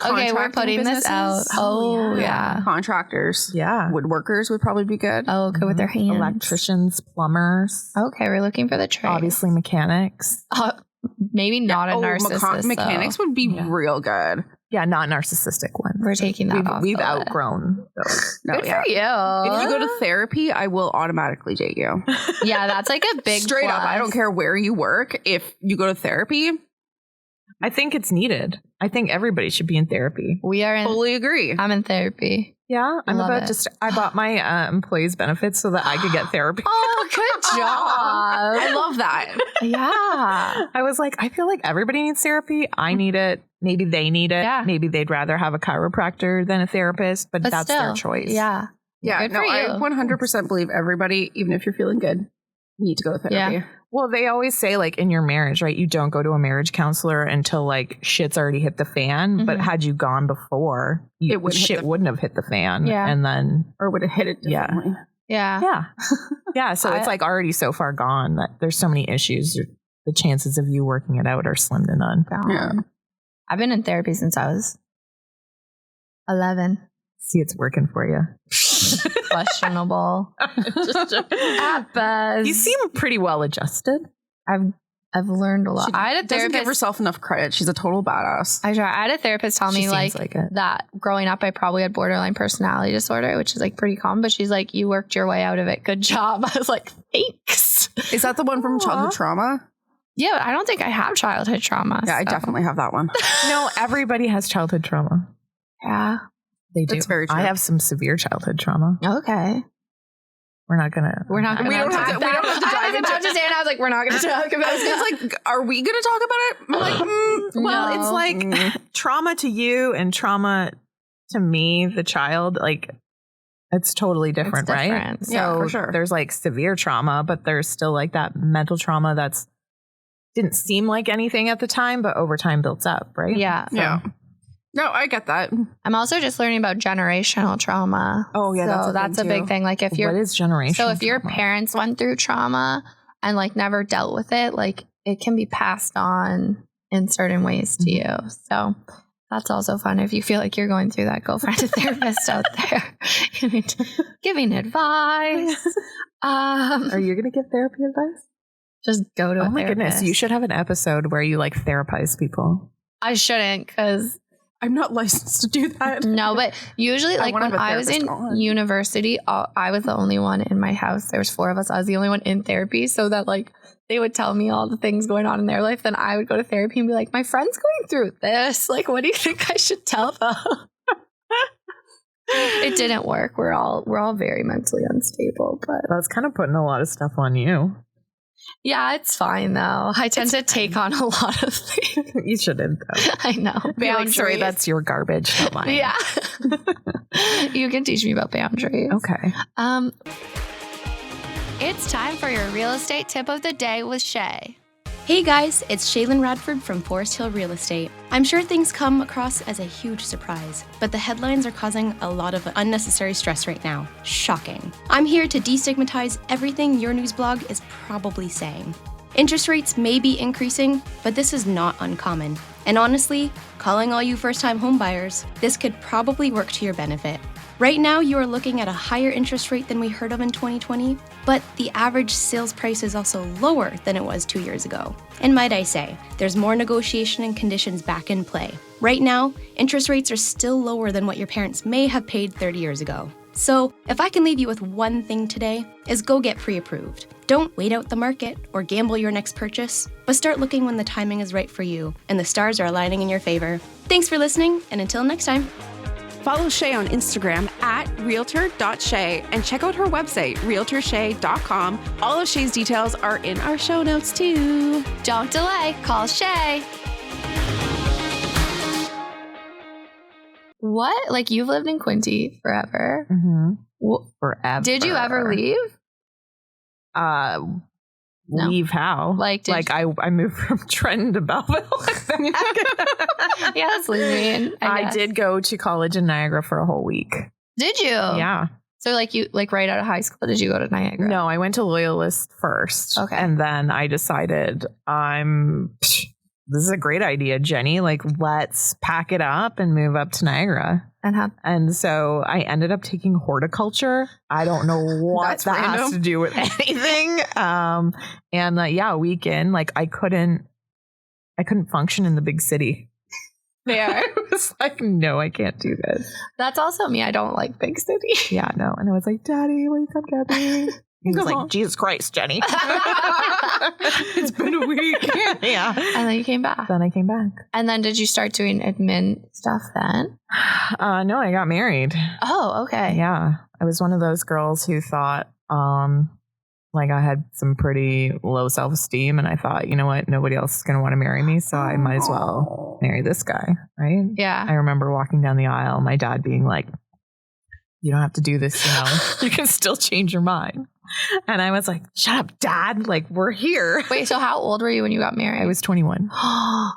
Speaker 1: Okay, we're putting this out. Oh, yeah.
Speaker 4: Contractors.
Speaker 3: Yeah.
Speaker 4: Woodworkers would probably be good.
Speaker 1: Oh, good with their hands.
Speaker 3: Electricians, plumbers.
Speaker 1: Okay, we're looking for the trade.
Speaker 3: Obviously mechanics.
Speaker 1: Maybe not a narcissist.
Speaker 4: Mechanics would be real good.
Speaker 3: Yeah, not narcissistic ones.
Speaker 1: We're taking that off.
Speaker 3: We've outgrown those.
Speaker 1: Good for you.
Speaker 4: If you go to therapy, I will automatically date you.
Speaker 1: Yeah, that's like a big
Speaker 4: straight
Speaker 1: plus.
Speaker 4: up. I don't care where you work. If you go to therapy,
Speaker 3: I think it's needed. I think everybody should be in therapy.
Speaker 1: We are in.
Speaker 4: Fully agree.
Speaker 1: I'm in therapy.
Speaker 3: Yeah, I bought my employees benefits so that I could get therapy.
Speaker 1: Oh, good job.
Speaker 4: I love that.
Speaker 1: Yeah.
Speaker 3: I was like, I feel like everybody needs therapy. I need it. Maybe they need it.
Speaker 1: Yeah.
Speaker 3: Maybe they'd rather have a chiropractor than a therapist, but that's
Speaker 1: still,
Speaker 3: their choice.
Speaker 1: Yeah.
Speaker 4: Yeah.
Speaker 1: Good
Speaker 4: No,
Speaker 1: for you.
Speaker 4: I 100% believe everybody, even if you're feeling good, need to go to therapy.
Speaker 1: Yeah.
Speaker 3: Well, they always say like in your marriage, right? You don't go to a marriage counselor until like shit's already hit the fan.
Speaker 1: Mm-hmm.
Speaker 3: But had you gone before, shit wouldn't have hit the fan.
Speaker 1: Yeah.
Speaker 3: And then,
Speaker 4: or would have hit it differently.
Speaker 1: Yeah.
Speaker 3: Yeah. Yeah. So it's like already so far gone that there's so many issues. The chances of you working it out are slim to none.
Speaker 4: Yeah.
Speaker 1: I've been in therapy since I was 11.
Speaker 3: See, it's working for you.
Speaker 1: Questionable. At best.
Speaker 3: You seem pretty well adjusted.
Speaker 1: I've learned a lot.
Speaker 4: She
Speaker 1: I had a
Speaker 4: doesn't
Speaker 1: therapist.
Speaker 4: give herself enough credit. She's a total badass.
Speaker 1: I had a therapist tell me like
Speaker 3: it.
Speaker 1: that growing up I probably had borderline personality disorder, which is like pretty common, but she's like, you worked your way out of it. Good job. I was like, thanks.
Speaker 4: Is that the one from childhood trauma?
Speaker 1: Yeah, but I don't think I have childhood trauma.
Speaker 4: Yeah, I definitely have that one.
Speaker 3: No, everybody has childhood trauma.
Speaker 1: Yeah.
Speaker 3: They do.
Speaker 4: That's very true.
Speaker 3: I have some severe childhood trauma.
Speaker 1: Okay.
Speaker 3: We're not gonna
Speaker 1: We don't have to dive into it. I was about to say, and I was like, we're not going to talk about it.
Speaker 4: It's like, are we going to talk about it? I'm like,
Speaker 3: well,
Speaker 1: No.
Speaker 3: it's like trauma to you and trauma to me, the child, like it's totally different, right?
Speaker 1: different.
Speaker 3: So
Speaker 4: Yeah, for sure.
Speaker 3: there's like severe trauma, but there's still like that mental trauma that's didn't seem like anything at the time, but over time builds up, right?
Speaker 1: Yeah.
Speaker 4: yeah. No, I get that.
Speaker 1: I'm also just learning about generational trauma.
Speaker 4: Oh, yeah,
Speaker 1: So that's a big thing. Like if you're
Speaker 3: What is generational?
Speaker 1: So if your
Speaker 3: trauma?
Speaker 1: parents went through trauma and like never dealt with it, like it can be passed on in certain ways to you. So that's also fun. If you feel like you're going through that, go find a therapist out there giving advice.
Speaker 3: Are you gonna give therapy advice?
Speaker 1: Just go to a
Speaker 3: Oh my
Speaker 1: therapist.
Speaker 3: goodness, you should have an episode where you like therapize people.
Speaker 1: I shouldn't because
Speaker 4: I'm not licensed to do that.
Speaker 1: No, but usually, like when I was in university, I was the only one in my house. There was 4 of us. I was the only one in therapy, so that like they would tell me all the things going on in their life. Then I would go to therapy and be like, my friend's going through this. Like, what do you think I should tell them? It didn't work. We're all very mentally unstable, but
Speaker 3: that's kind of putting a lot of stuff on you.
Speaker 1: Yeah, it's fine though. I tend to take on a lot of things.
Speaker 3: You shouldn't though.
Speaker 1: I know.
Speaker 3: Boundaries. Like, sorry, that's your garbage, not mine.
Speaker 1: Yeah. You can teach me about boundaries.
Speaker 3: Okay.
Speaker 1: It's time for your real estate tip of the day with Shay.
Speaker 5: Hey guys, it's Shaylin Radford from Forest Hill Real Estate. I'm sure things come across as a huge surprise, but the headlines are causing a lot of unnecessary stress right now. Shocking. I'm here to destigmatize everything your news blog is probably saying. Interest rates may be increasing, but this is not uncommon. And honestly, calling all you first-time homebuyers, this could probably work to your benefit. Right now, you are looking at a higher interest rate than we heard of in 2020, but the average sales price is also lower than it was 2 years ago. And might I say, there's more negotiation and conditions back in play. Right now, interest rates are still lower than what your parents may have paid 30 years ago. So, if I can leave you with one thing today, is go get pre-approved. Don't wait out the market or gamble your next purchase, but start looking when the timing is right for you and the stars are aligning in your favor. Thanks for listening, and until next time.
Speaker 4: Follow Shay on Instagram at realtor.shay and check out her website, realtorshay.com. All of Shay's details are in our show notes too.
Speaker 1: Don't delay. Call Shay. What? Like, you've lived in Quinte forever?
Speaker 3: Mm-hmm. Forever.
Speaker 1: Did you ever leave?
Speaker 3: No. Leave how?
Speaker 1: Like
Speaker 3: I moved from Trenton to Belleville.
Speaker 1: Yeah, that's leaving.
Speaker 3: I did go to college in Niagara for a whole week.
Speaker 1: Did you?
Speaker 3: Yeah.
Speaker 1: So you right out of high school, did you go to Niagara?
Speaker 3: No, I went to Loyalist first.
Speaker 1: Okay.
Speaker 3: And then I decided this is a great idea, Jenny. Like, let's pack it up and move up to Niagara. And so I ended up taking horticulture. I don't know what that has to do with anything. A week in, like I couldn't function in the big city.
Speaker 1: Fair.
Speaker 3: I was like, no, I can't do this.
Speaker 1: That's also me. I don't like big city.
Speaker 3: Yeah, no. And I was like, Daddy, will you come get me? He was like, Jesus Christ, Jenny.
Speaker 4: It's been a week.
Speaker 3: Yeah.
Speaker 1: And then you came back.
Speaker 3: Then I came back.
Speaker 1: And then did you start doing admin stuff then?
Speaker 3: No, I got married.
Speaker 1: Oh, okay.
Speaker 3: Yeah. I was one of those girls who thought, like I had some pretty low self-esteem and I thought, you know what? Nobody else is going to want to marry me. So I might as well marry this guy. Right.
Speaker 1: Yeah.
Speaker 3: I remember walking down the aisle, my dad being like, you don't have to do this, you can still change your mind. And I was like, shut up, Dad. Like, we're here.
Speaker 1: Wait, so how old were you when you got married?
Speaker 3: I was 21.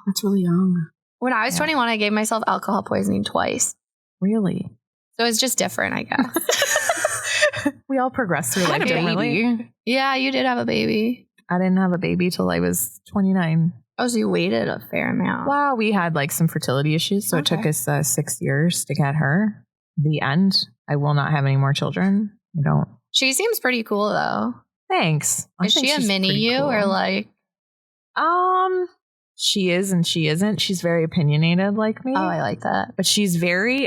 Speaker 4: That's really young.
Speaker 1: When I was 21, I gave myself alcohol poisoning twice.
Speaker 3: Really?
Speaker 1: So it's just different, I guess.
Speaker 3: We all progress through life differently.
Speaker 1: Yeah, you did have a baby.
Speaker 3: I didn't have a baby till I was 29.
Speaker 1: Oh, so you waited a fair amount.
Speaker 3: Well, we had like some fertility issues. So It took us 6 years to get her. The end. I will not have any more children. I don't.
Speaker 1: She seems pretty cool though.
Speaker 3: Thanks.
Speaker 1: Is she a mini you cool. Or like?
Speaker 3: She is and she isn't. She's very opinionated like me.
Speaker 1: Oh, I like that.
Speaker 3: But she's very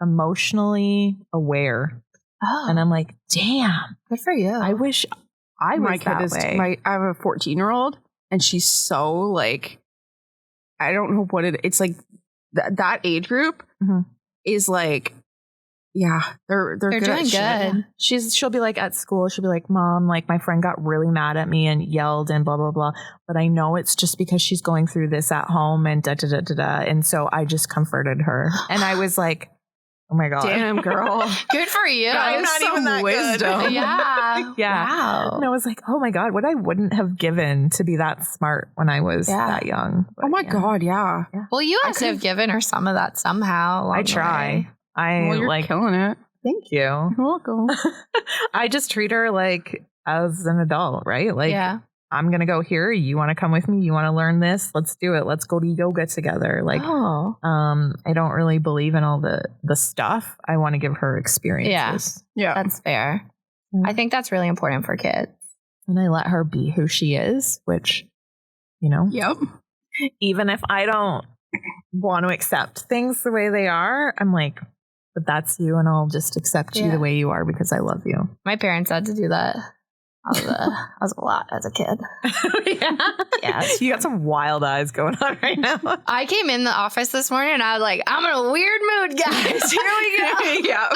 Speaker 3: emotionally aware.
Speaker 1: Oh.
Speaker 3: And I'm like, damn.
Speaker 1: Good for you.
Speaker 3: I wish I was that way.
Speaker 4: I have a 14-year-old and she's so like, I don't know what it's like that age group is like, yeah, they're
Speaker 1: doing good.
Speaker 3: She'll be like at school, she'll be like, Mom, like my friend got really mad at me and yelled and blah, blah, blah. But I know it's just because she's going through this at home and da, da, da, da, da. And so I just comforted her. And I was like, oh my God.
Speaker 4: Damn, girl.
Speaker 1: Good for you.
Speaker 3: I'm not even that wisdom.
Speaker 1: Good. Yeah.
Speaker 3: Yeah.
Speaker 1: Wow.
Speaker 3: And I was like, oh my God, what I wouldn't have given to be that smart when I was that young. But,
Speaker 4: oh my God. Yeah.
Speaker 1: Well, you must have given her some of that somehow.
Speaker 3: I try.
Speaker 4: You're like killing it.
Speaker 3: Thank you.
Speaker 4: You're welcome.
Speaker 3: I just treat her like as an adult, right? Like, I'm going to go here. You want to come with me? You want to learn this? Let's do it. Let's go to yoga together. Like, I don't really believe in all the stuff. I want to give her experiences.
Speaker 1: Yeah. That's fair. I think that's really important for kids.
Speaker 3: And I let her be who she is, which,
Speaker 4: Yep.
Speaker 3: Even if I don't want to accept things the way they are, I'm like, but that's you, and I'll just accept you the way you are because I love you.
Speaker 1: My parents had to do that. I was a lot as a kid.
Speaker 3: Yeah. You got some wild eyes going on right now.
Speaker 1: I came in the office this morning and I was like, I'm in a weird mood, guys. Here we go.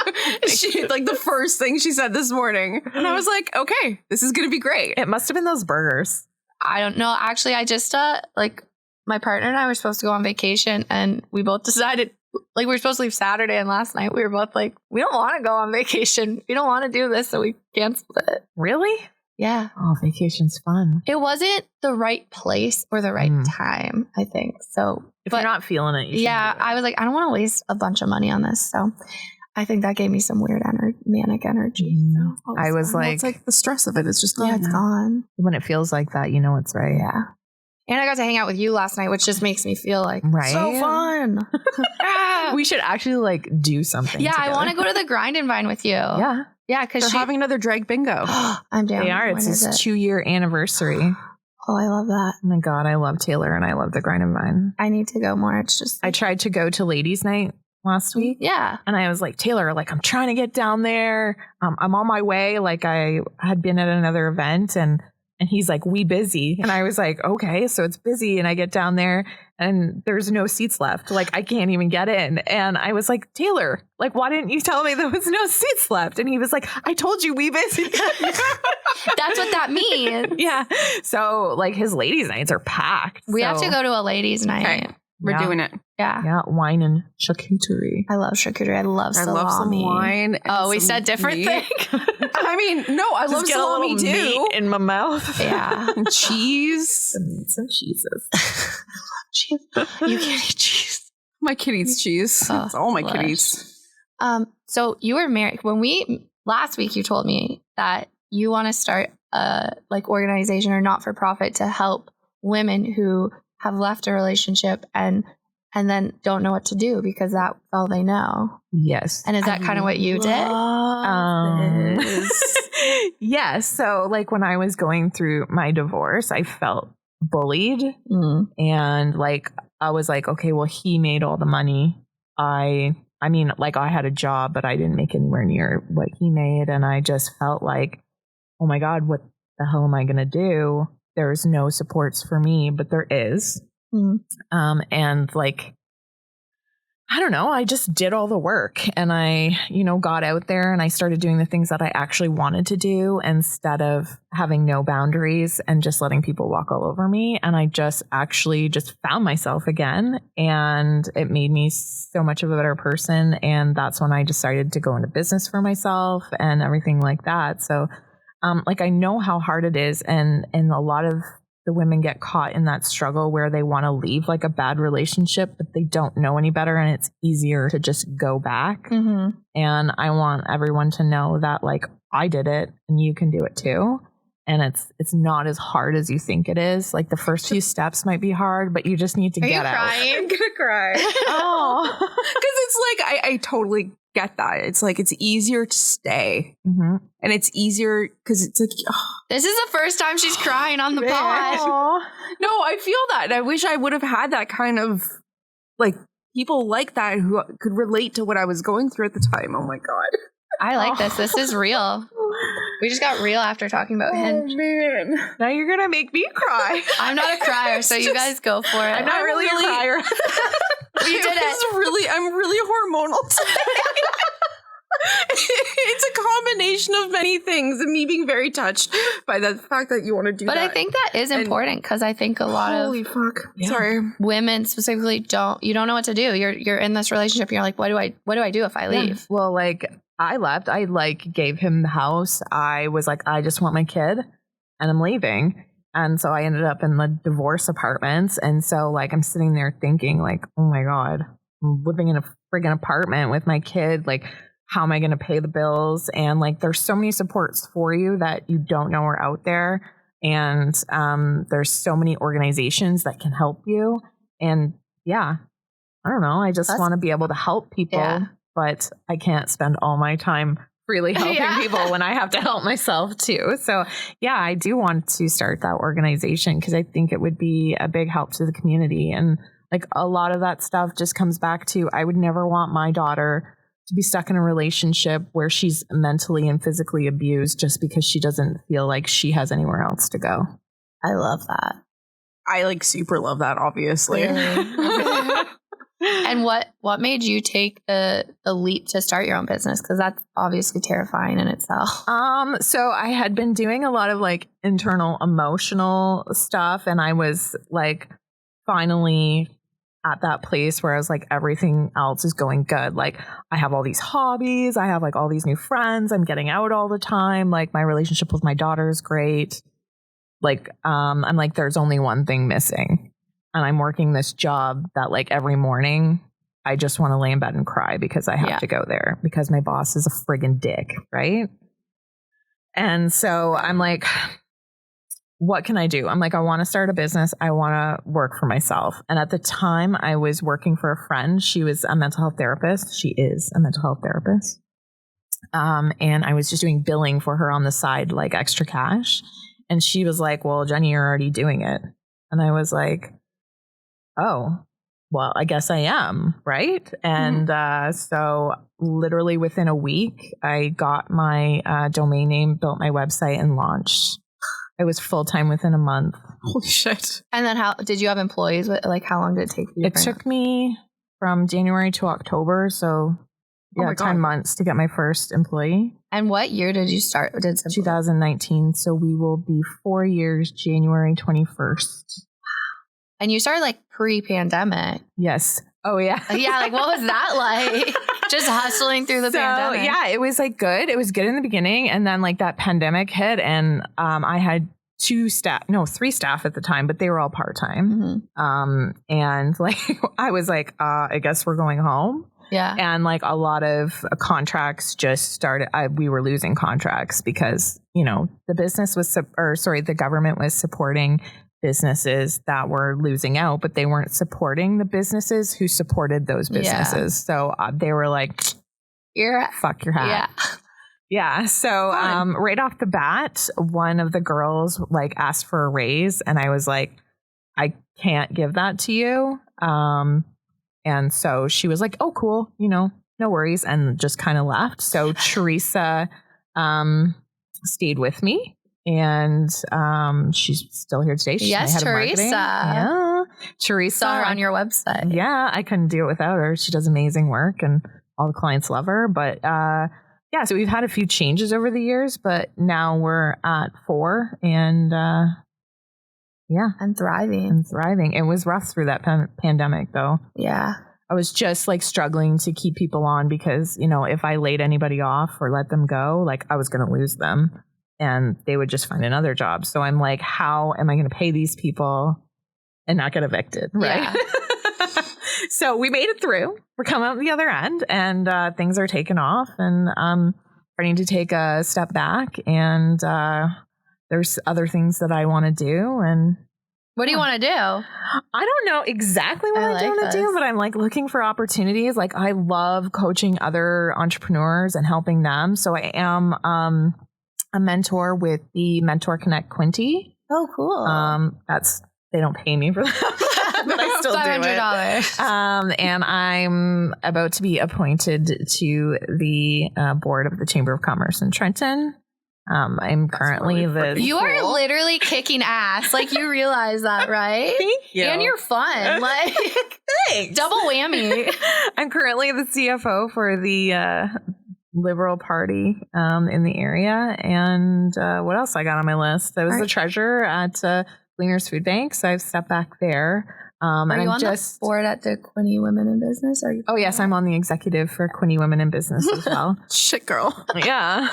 Speaker 4: She, like the first thing she said this morning. And I was like, okay, this is going to be great.
Speaker 3: It must have been those burgers.
Speaker 1: I don't know. Actually, I just, like, my partner and I were supposed to go on vacation and we both decided, like, we were supposed to leave Saturday, and last night we were both like, we don't want to go on vacation. We don't want to do this, so we canceled it.
Speaker 3: Really?
Speaker 1: Yeah.
Speaker 3: Oh, vacation's fun.
Speaker 1: It wasn't the right place or the right time, I think. So
Speaker 3: if you're not feeling it, you should.
Speaker 1: I was like, I don't want to waste a bunch of money on this. So I think that gave me some weird manic energy. So
Speaker 3: I was like,
Speaker 4: it's like the stress of it is just gone.
Speaker 1: Yeah, it's gone.
Speaker 3: When it feels like that, you know it's right.
Speaker 1: Yeah. And I got to hang out with you last night, which just makes me feel like so fun.
Speaker 3: We should actually like do something.
Speaker 1: Yeah,
Speaker 3: together.
Speaker 1: I want to go to the Grind and Vine with you.
Speaker 3: Yeah.
Speaker 1: Yeah, because
Speaker 4: they're having another drag bingo.
Speaker 1: I'm down.
Speaker 3: They are. It's his 2-year anniversary.
Speaker 1: Oh, I love that.
Speaker 3: Oh my God, I love Taylor and I love the Grind and Vine.
Speaker 1: I need to go more. It's just
Speaker 3: I tried to go to ladies' night last week.
Speaker 1: Yeah.
Speaker 3: And I was like, Taylor, like I'm trying to get down there. I'm on my way. Like I had been at another event and he's like, we busy. And I was like, okay, so it's busy. And I get down there and there's no seats left. Like I can't even get in. And I was like, Taylor, like, why didn't you tell me there was no seats left? And he was like, I told you we busy.
Speaker 1: That's what that means.
Speaker 3: Yeah. So like his ladies' nights are packed.
Speaker 1: We have to go to a ladies' night.
Speaker 4: Okay. We're doing it.
Speaker 1: Yeah.
Speaker 3: Yeah. Wine and charcuterie.
Speaker 1: I love charcuterie. I love salami.
Speaker 4: I love some wine.
Speaker 1: Oh, we said different thing.
Speaker 4: I mean, no, I love salami too.
Speaker 3: Meat in my mouth.
Speaker 1: Yeah.
Speaker 4: And cheese.
Speaker 3: Some meats and cheeses.
Speaker 1: You can't eat cheese.
Speaker 4: My kid eats cheese.
Speaker 1: Oh,
Speaker 4: That's all my kid eats.
Speaker 1: So you were married last week you told me that you want to start a like organization or not for profit to help women who have left a relationship and then don't know what to do because that's all they know.
Speaker 3: Yes.
Speaker 1: And is that kind of what you did?
Speaker 3: Yes. So like when I was going through my divorce, I felt bullied and like I was like, okay, well, he made all the money. I mean, like I had a job, but I didn't make anywhere near what he made. And I just felt like, oh my God, what the hell am I going to do? There's no supports for me, but there is. And like, I don't know, I just did all the work and I, got out there and I started doing the things that I actually wanted to do instead of having no boundaries and just letting people walk all over me. And I just found myself again and it made me so much of a better person. And that's when I decided to go into business for myself and everything like that. So like I know how hard it is and a lot of the women get caught in that struggle where they want to leave like a bad relationship, but they don't know any better and it's easier to just go back. And I want everyone to know that like I did it and you can do it too. And it's not as hard as you think it is. Like the first few steps might be hard, but you just need to get out.
Speaker 4: I'm gonna cry. Oh, because it's like I totally get that. It's like it's easier to stay, and it's easier because it's like
Speaker 1: this is the first time she's crying on the pod.
Speaker 4: No, I feel that. And I wish I would have had that kind of like people like that who could relate to what I was going through at the time. Oh my God.
Speaker 1: I like this. This is real. We just got real after talking about Hinge.
Speaker 4: Oh man.
Speaker 3: Now you're going to make me cry.
Speaker 1: I'm not a crier, so you guys go for it.
Speaker 3: I'm not really a crier.
Speaker 1: You did it.
Speaker 4: I'm really hormonal today. It's a combination of many things and me being very touched by the fact that you want to do that.
Speaker 1: But I think that is important because I think a lot of
Speaker 4: Sorry.
Speaker 1: women specifically don't know what to do. You're in this relationship and you're like, what do I do if I leave?
Speaker 3: Yeah. Well, like I left. I like gave him the house. I was like, I just want my kid and I'm leaving. And so I ended up in the divorce apartments. And so like I'm sitting there thinking like, oh my God, I'm living in a friggin' apartment with my kid. Like, how am I going to pay the bills? And like, there's so many supports for you that you don't know are out there. And there's so many organizations that can help you. And yeah, I don't know. I just want to be able to help people, but I can't spend all my time freely helping people when I have to help myself too. So yeah, I do want to start that organization because I think it would be a big help to the community. And Like a lot of that stuff just comes back to, I would never want my daughter to be stuck in a relationship where she's mentally and physically abused just because she doesn't feel like she has anywhere else to go.
Speaker 1: I love that.
Speaker 4: I like super love that, obviously.
Speaker 1: And what made you take the leap to start your own business? Because that's obviously terrifying in itself.
Speaker 3: So I had been doing a lot of like internal emotional stuff, and I was like finally at that place where I was like, everything else is going good. Like I have all these hobbies, I have like all these new friends, I'm getting out all the time. Like my relationship with my daughter is great. Like I'm like, there's only one thing missing. And I'm working this job that like every morning I just want to lay in bed and cry because I have to go there because my boss is a friggin' dick, right? And so I'm like, what can I do? I'm like, I want to start a business. I want to work for myself. And at the time I was working for a friend. She was a mental health therapist. She is a mental health therapist. And I was just doing billing for her on the side, like extra cash. And she was like, well, Jenny, you're already doing it. And I was like, oh, well, I guess I am, right? And so literally within a week, I got my domain name, built my website, and launched. I was full-time within a month.
Speaker 4: Holy shit.
Speaker 1: And then how did you have employees? Like how long did it take you?
Speaker 3: It took me from January to October. So 10 months to get my first employee.
Speaker 1: And what year did you start?
Speaker 3: 2019. So we will be 4 years, January 21st.
Speaker 1: And you started like pre-pandemic.
Speaker 3: Yes. Oh, yeah.
Speaker 1: Yeah. Like what was that like? Just hustling through the pandemic.
Speaker 3: Yeah, it was like good. It was good in the beginning. And then like that pandemic hit and I had 3 staff at the time, but they were all part-time. And like, I was like, I guess we're going home.
Speaker 1: Yeah.
Speaker 3: And like a lot of contracts just started, we were losing contracts because, you know, the government was supporting businesses that were losing out, but they weren't supporting the businesses who supported those businesses. So they were like, fuck your hat. Yeah. So right off the bat, one of the girls like asked for a raise and I was like, I can't give that to you. And so she was like, oh, cool. You know, no worries. And just kind of left. So Teresa stayed with me. And she's still here today. She's
Speaker 1: yes, Teresa.
Speaker 3: Yeah, Teresa.
Speaker 1: Saw her on your website.
Speaker 3: Yeah, I couldn't do it without her. She does amazing work, and all the clients love her. But yeah, so we've had a few changes over the years, but now we're at 4, and
Speaker 1: and thriving.
Speaker 3: It was rough through that pandemic, though.
Speaker 1: Yeah.
Speaker 3: I was just like struggling to keep people on because, you know, if I laid anybody off or let them go, like I was going to lose them. And they would just find another job. So I'm like, how am I going to pay these people and not get evicted? Right. Yeah. So we made it through. We're coming out the other end and things are taking off and I'm starting to take a step back and there's other things that I want to do. And
Speaker 1: what do you want to do?
Speaker 3: I don't know exactly what I want to do, but I'm like looking for opportunities. Like I love coaching other entrepreneurs and helping them. So I am a mentor with the Mentor Connect Quinte.
Speaker 1: Oh, cool.
Speaker 3: They don't pay me for that, but I still do it. And I'm about to be appointed to the board of the Chamber of Commerce in Trenton. I'm currently
Speaker 1: You are literally kicking ass. Like you realize that, right?
Speaker 3: Thank you.
Speaker 1: And you're fun. Like
Speaker 3: thanks.
Speaker 1: Double whammy.
Speaker 3: I'm currently the CFO for the Liberal Party in the area. And what else I got on my list? I was the treasurer at Gleaners Food Bank, so I've stepped back there.
Speaker 1: Are you on the board at the Quinte Women in Business?
Speaker 3: Oh, yes, I'm on the executive for Quinte Women in Business as well.
Speaker 4: Shit, girl.
Speaker 3: Yeah.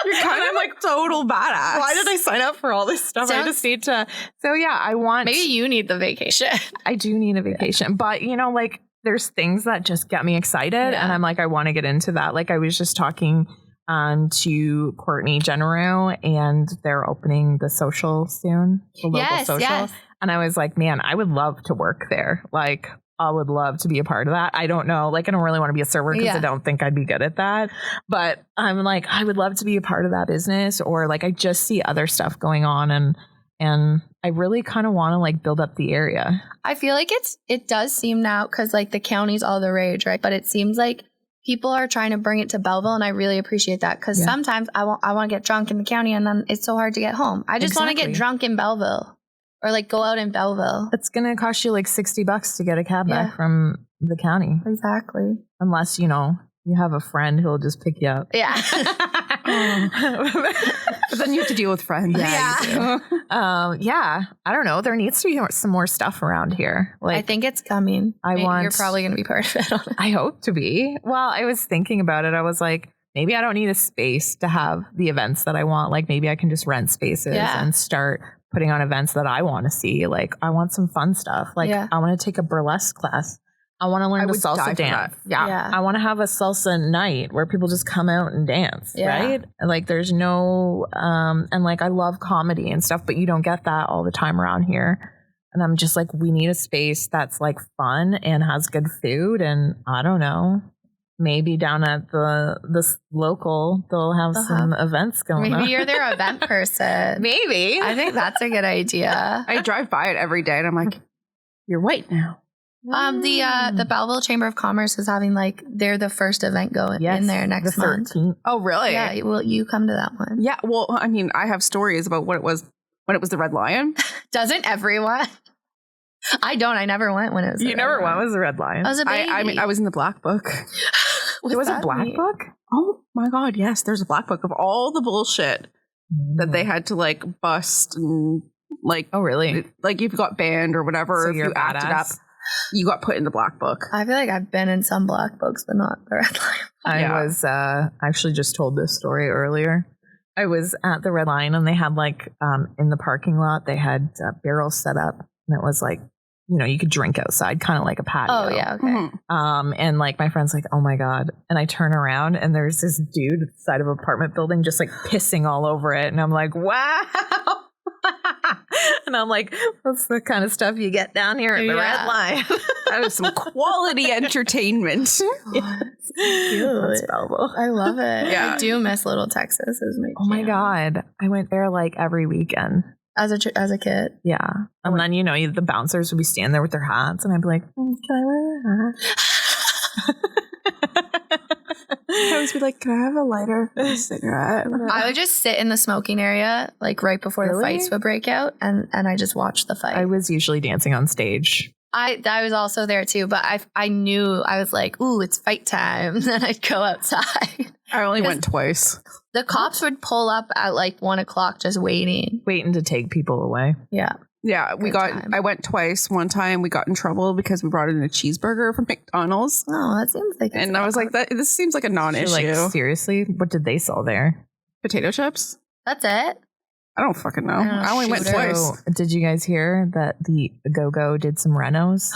Speaker 4: You're kind of like total badass.
Speaker 3: Why did I sign up for all this stuff? I just need to. So yeah, I want.
Speaker 1: Maybe you need the vacation.
Speaker 3: I do need a vacation, but you know, like there's things that just get me excited, and I'm like, I want to get into that. Like I was just talking to Courtney General, and they're opening the social soon, the local social. Yes. And I was like, man, I would love to work there. Like, I would love to be a part of that. I don't know. Like, I don't really want to be a server because I don't think I'd be good at that. But I'm like, I would love to be a part of that business. Or like, I just see other stuff going on. And I really kind of want to like build up the area.
Speaker 1: I feel like it does seem now, because like the county's all the rage, right? But it seems like people are trying to bring it to Belleville, and I really appreciate that, because sometimes I want to get drunk in the county, and then it's so hard to get home. I just want to get drunk in Belleville, or like go out in Belleville.
Speaker 3: It's gonna cost you like $60 to get a cab back from the county.
Speaker 1: Exactly.
Speaker 3: Unless, you know, you have a friend who'll just pick you up.
Speaker 1: Yeah.
Speaker 4: But then you have to deal with friends.
Speaker 3: Yeah. I don't know. There needs to be some more stuff around here. Like,
Speaker 1: I think it's coming. You're probably going to be part of it.
Speaker 3: I hope to be. Well, I was thinking about it. I was like, maybe I don't need a space to have the events that I want. Like, maybe I can just rent spaces and start putting on events that I want to see. Like, I want some fun stuff. Like, I want to take a burlesque class. I want to learn the salsa dance. Yeah. I want to have a salsa night where people just come out and dance, right? Like, there's no, and like, I love comedy and stuff, but you don't get that all the time around here. And I'm just like, we need a space that's like fun and has good food. And I don't know, maybe down at this local, they'll have some events going on.
Speaker 1: Maybe you're their event person.
Speaker 3: Maybe.
Speaker 1: I think that's a good idea.
Speaker 4: I drive by it every day and I'm like, you're white now.
Speaker 1: The Belleville Chamber of Commerce is having they're the first event going in there next month.
Speaker 3: 13th.
Speaker 4: Oh, really?
Speaker 1: Yeah. Well, you come to that one.
Speaker 4: Yeah. Well, I mean, I have stories about what it was when it was the Red Lion.
Speaker 1: Doesn't everyone? I don't. I never went when it was.
Speaker 3: You never went. It was the Red Lion.
Speaker 1: I was a baby.
Speaker 4: I mean, I was in the Black Book.
Speaker 3: There was a Black Book?
Speaker 4: Oh my God! Yes, there's a Black Book of all the bullshit that they had to bust and
Speaker 3: Oh, really?
Speaker 4: Like if you got banned or whatever,
Speaker 3: so
Speaker 4: if
Speaker 3: you're
Speaker 4: you acted up, you got put in the Black Book.
Speaker 1: I feel like I've been in some Black Books, but not the Red Lion.
Speaker 3: I was actually just told this story earlier. I was at the Red Lion and they had in the parking lot, they had barrels set up and it was you could drink outside, kind of like a patio.
Speaker 1: Oh yeah, okay.
Speaker 3: Mm-hmm. And my friend's like, oh my God. And I turn around and there's this dude at the side of an apartment building just pissing all over it. And I'm like, wow. And I'm like, that's the kind of stuff you get down here at the Red Lion.
Speaker 4: That is some quality entertainment.
Speaker 3: Yes. That's Belleville.
Speaker 1: I love it.
Speaker 4: Yeah.
Speaker 1: I do miss Little Texas.
Speaker 3: Oh my God. I went there every weekend.
Speaker 1: As a kid.
Speaker 3: Yeah. And then, the bouncers would be standing there with their hats and I'd be like, can I wear a hat?
Speaker 4: I always be like, can I have a lighter for a cigarette?
Speaker 1: I would just sit in the smoking area right before the fights would break out and I just watched the fight.
Speaker 3: I was usually dancing on stage.
Speaker 1: I was also there too, but I knew I was like, ooh, it's fight time. Then I'd go outside.
Speaker 4: I only went twice.
Speaker 1: The cops would pull up at 1 o'clock just waiting
Speaker 3: to take people away.
Speaker 1: Yeah.
Speaker 4: Yeah, I went twice. One time we got in trouble because we brought in a cheeseburger from McDonald's.
Speaker 1: Oh, that seems like
Speaker 4: and I was like, this seems like a non-issue.
Speaker 3: Seriously? What did they sell there?
Speaker 4: Potato chips?
Speaker 1: That's it?
Speaker 4: I don't fucking know. I only went twice.
Speaker 3: So, did you guys hear that the Go-Go did some renos?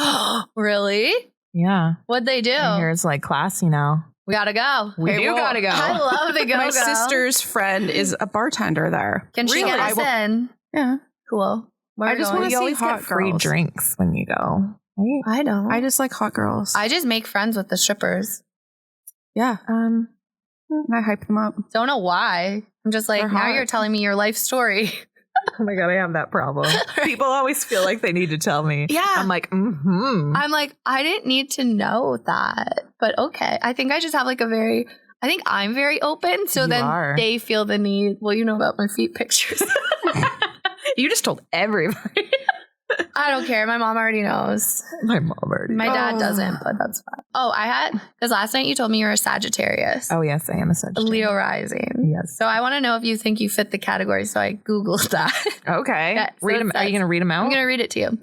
Speaker 1: Really?
Speaker 3: Yeah.
Speaker 1: What'd they do?
Speaker 3: I hear it's classy now.
Speaker 1: We gotta go.
Speaker 3: We do gotta go.
Speaker 1: I love the Go-Go.
Speaker 4: My sister's friend is a bartender there.
Speaker 1: Can she get us in?
Speaker 4: Yeah.
Speaker 1: Cool.
Speaker 4: I just want to see hot
Speaker 3: get free drinks when you go.
Speaker 1: Right? I don't.
Speaker 4: I just like hot girls.
Speaker 1: I just make friends with the strippers.
Speaker 4: Yeah. And I hype them up.
Speaker 1: Don't know why. I'm just like, now you're telling me your life story.
Speaker 3: Oh my God, I have that problem. People always feel like they need to tell me.
Speaker 1: Yeah.
Speaker 3: I'm like,
Speaker 1: I'm like, I didn't need to know that. But okay. I think I just have I think I'm very open. So they feel the need. Well, you know about my feet pictures.
Speaker 3: You just told everybody.
Speaker 1: I don't care. My mom already knows.
Speaker 3: My mom already
Speaker 1: knows. My dad doesn't, but that's fine. Oh, because last night you told me you're a Sagittarius.
Speaker 3: Oh, yes, I am a Sagittarius.
Speaker 1: Leo rising.
Speaker 3: Yes.
Speaker 1: So I want to know if you think you fit the category. So I Googled that.
Speaker 3: Okay.
Speaker 1: Yeah, so
Speaker 3: are you going to read them out?
Speaker 1: I'm going to read it to you.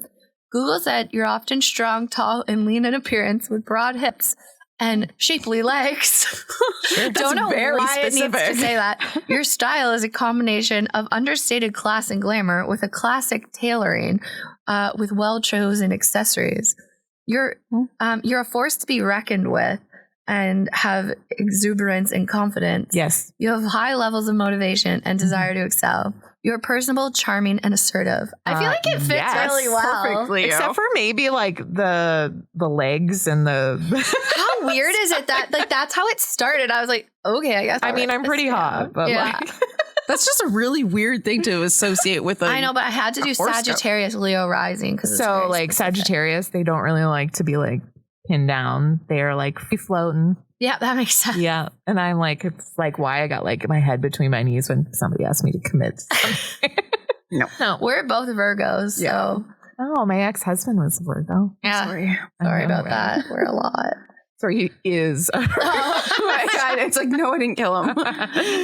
Speaker 1: Google said you're often strong, tall, and lean in appearance with broad hips and shapely legs.
Speaker 3: Sure.
Speaker 1: Don't know why it needs to say that. Your style is a combination of understated class and glamour with a classic tailoring with well-chosen accessories. You're a force to be reckoned with and have exuberance and confidence.
Speaker 3: Yes.
Speaker 1: You have high levels of motivation and desire to excel. You're personable, charming, and assertive. I feel like it fits really well.
Speaker 4: Perfectly.
Speaker 3: Except for maybe the legs and the...
Speaker 1: How weird is it that that's how it started? I was like, okay, I guess.
Speaker 3: I mean, I'm pretty hot, but
Speaker 4: That's just a really weird thing to associate with.
Speaker 1: I know, but I had to do Sagittarius, Leo rising because
Speaker 3: so like Sagittarius, they don't really like to be like pinned down. They're like free floating.
Speaker 1: Yeah, that makes sense.
Speaker 3: Yeah, and I'm like, it's like why I got like my head between my knees when somebody asked me to commit something.
Speaker 1: No, we're both Virgos, so.
Speaker 3: Oh, my ex-husband was a Virgo.
Speaker 1: Yeah, sorry about that. We're a lot.
Speaker 3: So he is.
Speaker 4: Oh my God. It's like, no, I didn't kill him.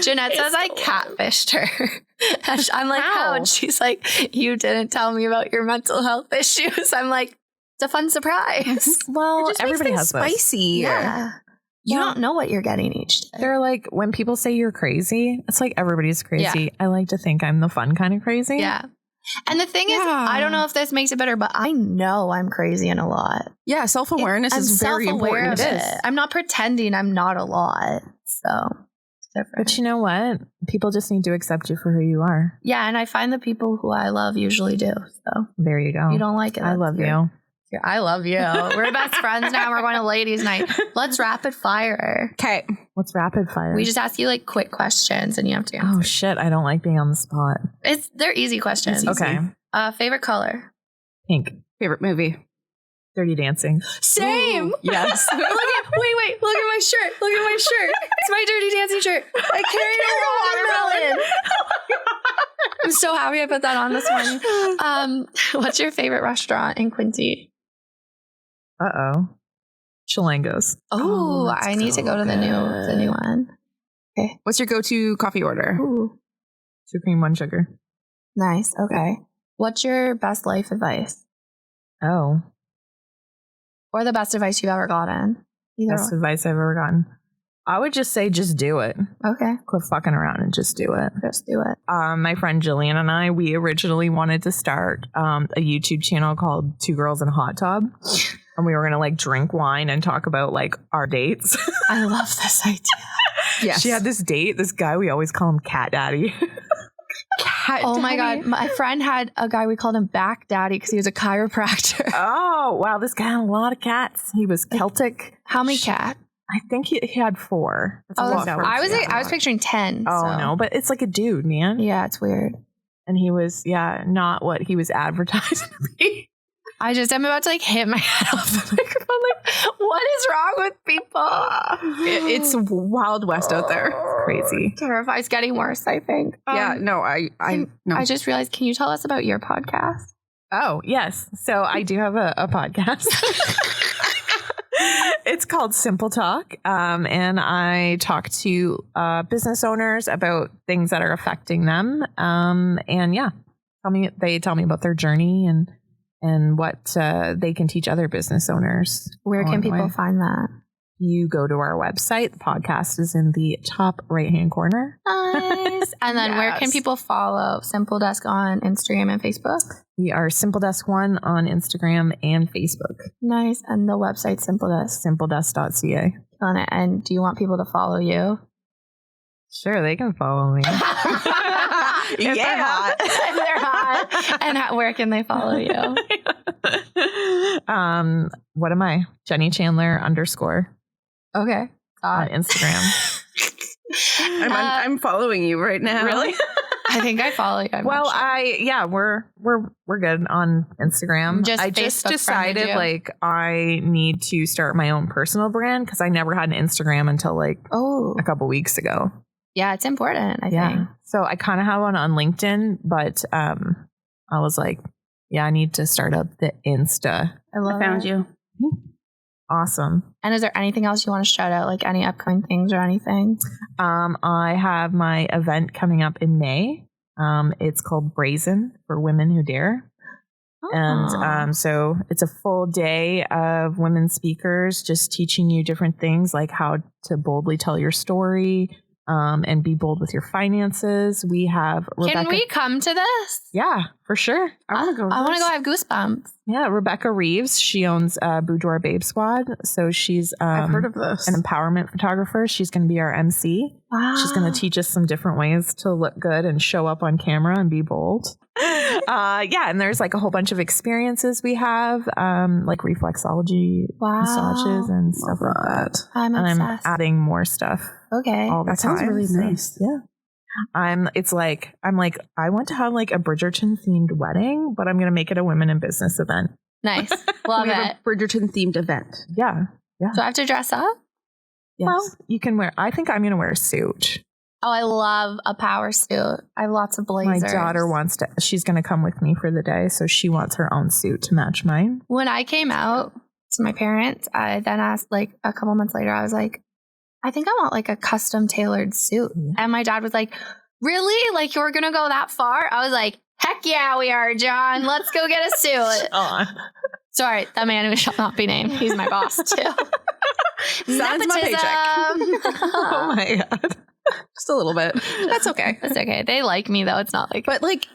Speaker 1: Jeanette says I catfished her. I'm like, how? And she's like, you didn't tell me about your mental health issues. I'm like, it's a fun surprise.
Speaker 3: Well, everybody has
Speaker 4: spicy.
Speaker 1: Yeah. You don't know what you're getting each day.
Speaker 3: They're like, when people say you're crazy, it's like everybody's crazy. Yeah. I like to think I'm the fun kind of crazy.
Speaker 1: Yeah. And the thing is, I don't know if this makes it better, but I know I'm crazy in a lot.
Speaker 4: Yeah, self-awareness is very important.
Speaker 1: It is. I'm not pretending I'm not a lot. So it's different.
Speaker 3: But you know what? People just need to accept you for who you are.
Speaker 1: Yeah, and I find the people who I love usually do. So
Speaker 3: there you go.
Speaker 1: You don't like it.
Speaker 3: I love you.
Speaker 1: I love you. We're best friends now. We're going to ladies' night. Let's rapid fire.
Speaker 4: Okay.
Speaker 3: What's rapid fire?
Speaker 1: We just ask you like quick questions and you have to answer.
Speaker 3: Oh shit. I don't like being on the spot.
Speaker 1: They're easy questions.
Speaker 3: It's easy.
Speaker 1: Okay. Favorite color?
Speaker 3: Pink.
Speaker 4: Favorite movie?
Speaker 3: Dirty Dancing.
Speaker 1: Same.
Speaker 3: Ooh, yes.
Speaker 1: Wait. Look at my shirt. It's my Dirty Dancing shirt. I carried a watermelon. I'm so happy I put that on this morning. What's your favorite restaurant in Quinte?
Speaker 3: Chilangos.
Speaker 1: Oh, I need to go to the new one. Okay.
Speaker 4: What's your go-to coffee order?
Speaker 1: Ooh.
Speaker 3: 2 cream, 1 sugar.
Speaker 1: Nice. Okay. What's your best life advice?
Speaker 3: Oh.
Speaker 1: Or the best advice you've ever gotten?
Speaker 3: Best advice I've ever gotten. I would just say, just do it.
Speaker 1: Okay.
Speaker 3: Quit fucking around and just do it.
Speaker 1: Just do it.
Speaker 3: My friend Jillian and I, we originally wanted to start a YouTube channel called 2 Girls in a Hot Tub. And we were going to like drink wine and talk about like our dates.
Speaker 1: I love this idea.
Speaker 3: Yes. She had this date, this guy, we always call him Cat Daddy.
Speaker 1: Oh my God. My friend had a guy, we called him Back Daddy because he was a chiropractor.
Speaker 3: Oh, wow. This guy had a lot of cats. He was Celtic.
Speaker 1: How many cats?
Speaker 3: I think he had 4.
Speaker 1: I was picturing 10.
Speaker 3: Oh, so. No, but it's like a dude, man.
Speaker 1: Yeah, it's weird.
Speaker 3: And he was, not what he was advertised to be.
Speaker 1: I'm about to like hit my head off the microphone. Like, what is wrong with people?
Speaker 4: It's Wild West out there.
Speaker 3: Crazy.
Speaker 1: Terrifying. It's getting worse, I think.
Speaker 4: No.
Speaker 1: I just realized, can you tell us about your podcast?
Speaker 3: Oh, yes. So I do have a podcast. It's called Simple Talk. And I talk to business owners about things that are affecting them. And yeah, they tell me about their journey and what they can teach other business owners.
Speaker 1: Where can people find that?
Speaker 3: You go to our website. The podcast is in the top right-hand corner.
Speaker 1: Nice. And then where can people follow Simple Desk on Instagram and Facebook?
Speaker 3: We are Simple Desk 1 on Instagram and Facebook.
Speaker 1: Nice. And the website Simple Desk?
Speaker 3: simpledesk.ca.
Speaker 1: On it. And do you want people to follow you?
Speaker 3: Sure, they can follow me.
Speaker 1: If they're hot. And where can they follow you?
Speaker 3: What am I? Jenny Chandler _.
Speaker 1: Okay.
Speaker 3: On Instagram.
Speaker 4: I'm following you right now.
Speaker 3: Really?
Speaker 1: I think I follow you.
Speaker 3: We're good on Instagram. I just decided like I need to start my own personal brand because I never had an Instagram until like a couple weeks ago.
Speaker 1: Yeah, it's important, I think.
Speaker 3: So I kind of have one on LinkedIn, but I was like, I need to start up the Insta.
Speaker 1: I found you.
Speaker 3: Awesome.
Speaker 1: And is there anything else you want to shout out, like any upcoming things or anything?
Speaker 3: I have my event coming up in May. It's called Brazen for Women Who Dare. And so it's a full day of women speakers just teaching you different things like how to boldly tell your story and be bold with your finances. We have Rebecca.
Speaker 1: Can we come to this?
Speaker 3: Yeah, for sure.
Speaker 1: I want to go. I want to go. I have goosebumps.
Speaker 3: Yeah, Rebecca Reeves. She owns Boudoir Babe Squad. So she's
Speaker 4: I've heard of this.
Speaker 3: An empowerment photographer. She's going to be our MC.
Speaker 1: Wow.
Speaker 3: She's going to teach us some different ways to look good and show up on camera and be bold. And there's like a whole bunch of experiences we have, like reflexology massages and stuff like that.
Speaker 1: I'm obsessed.
Speaker 3: adding more stuff.
Speaker 1: Okay.
Speaker 3: All the time.
Speaker 4: Sounds really nice.
Speaker 3: Yeah. I'm like, I want to have like a Bridgerton themed wedding, but I'm going to make it a women in business event.
Speaker 1: Nice. Love
Speaker 4: we have
Speaker 1: it.
Speaker 4: a Bridgerton themed event.
Speaker 3: Yeah. Yeah.
Speaker 1: Do I have to dress up?
Speaker 3: Yes. Well, you can wear, I think I'm going to wear a suit.
Speaker 1: Oh, I love a power suit. I have lots of blazers.
Speaker 3: My daughter she's going to come with me for the day. So she wants her own suit to match mine.
Speaker 1: When I came out to my parents, I then asked like a couple months later, I was like, I think I want like a custom tailored suit. Yeah. And my dad was like, really? Like you're going to go that far? I was like, heck yeah, we are, John. Let's go get a suit. Sorry, that man who shall not be named. He's my boss too.
Speaker 4: Signs my paycheck.
Speaker 3: Oh my God.
Speaker 4: Just a little bit. That's okay.
Speaker 1: That's okay. They like me though. It's not like,
Speaker 4: but like,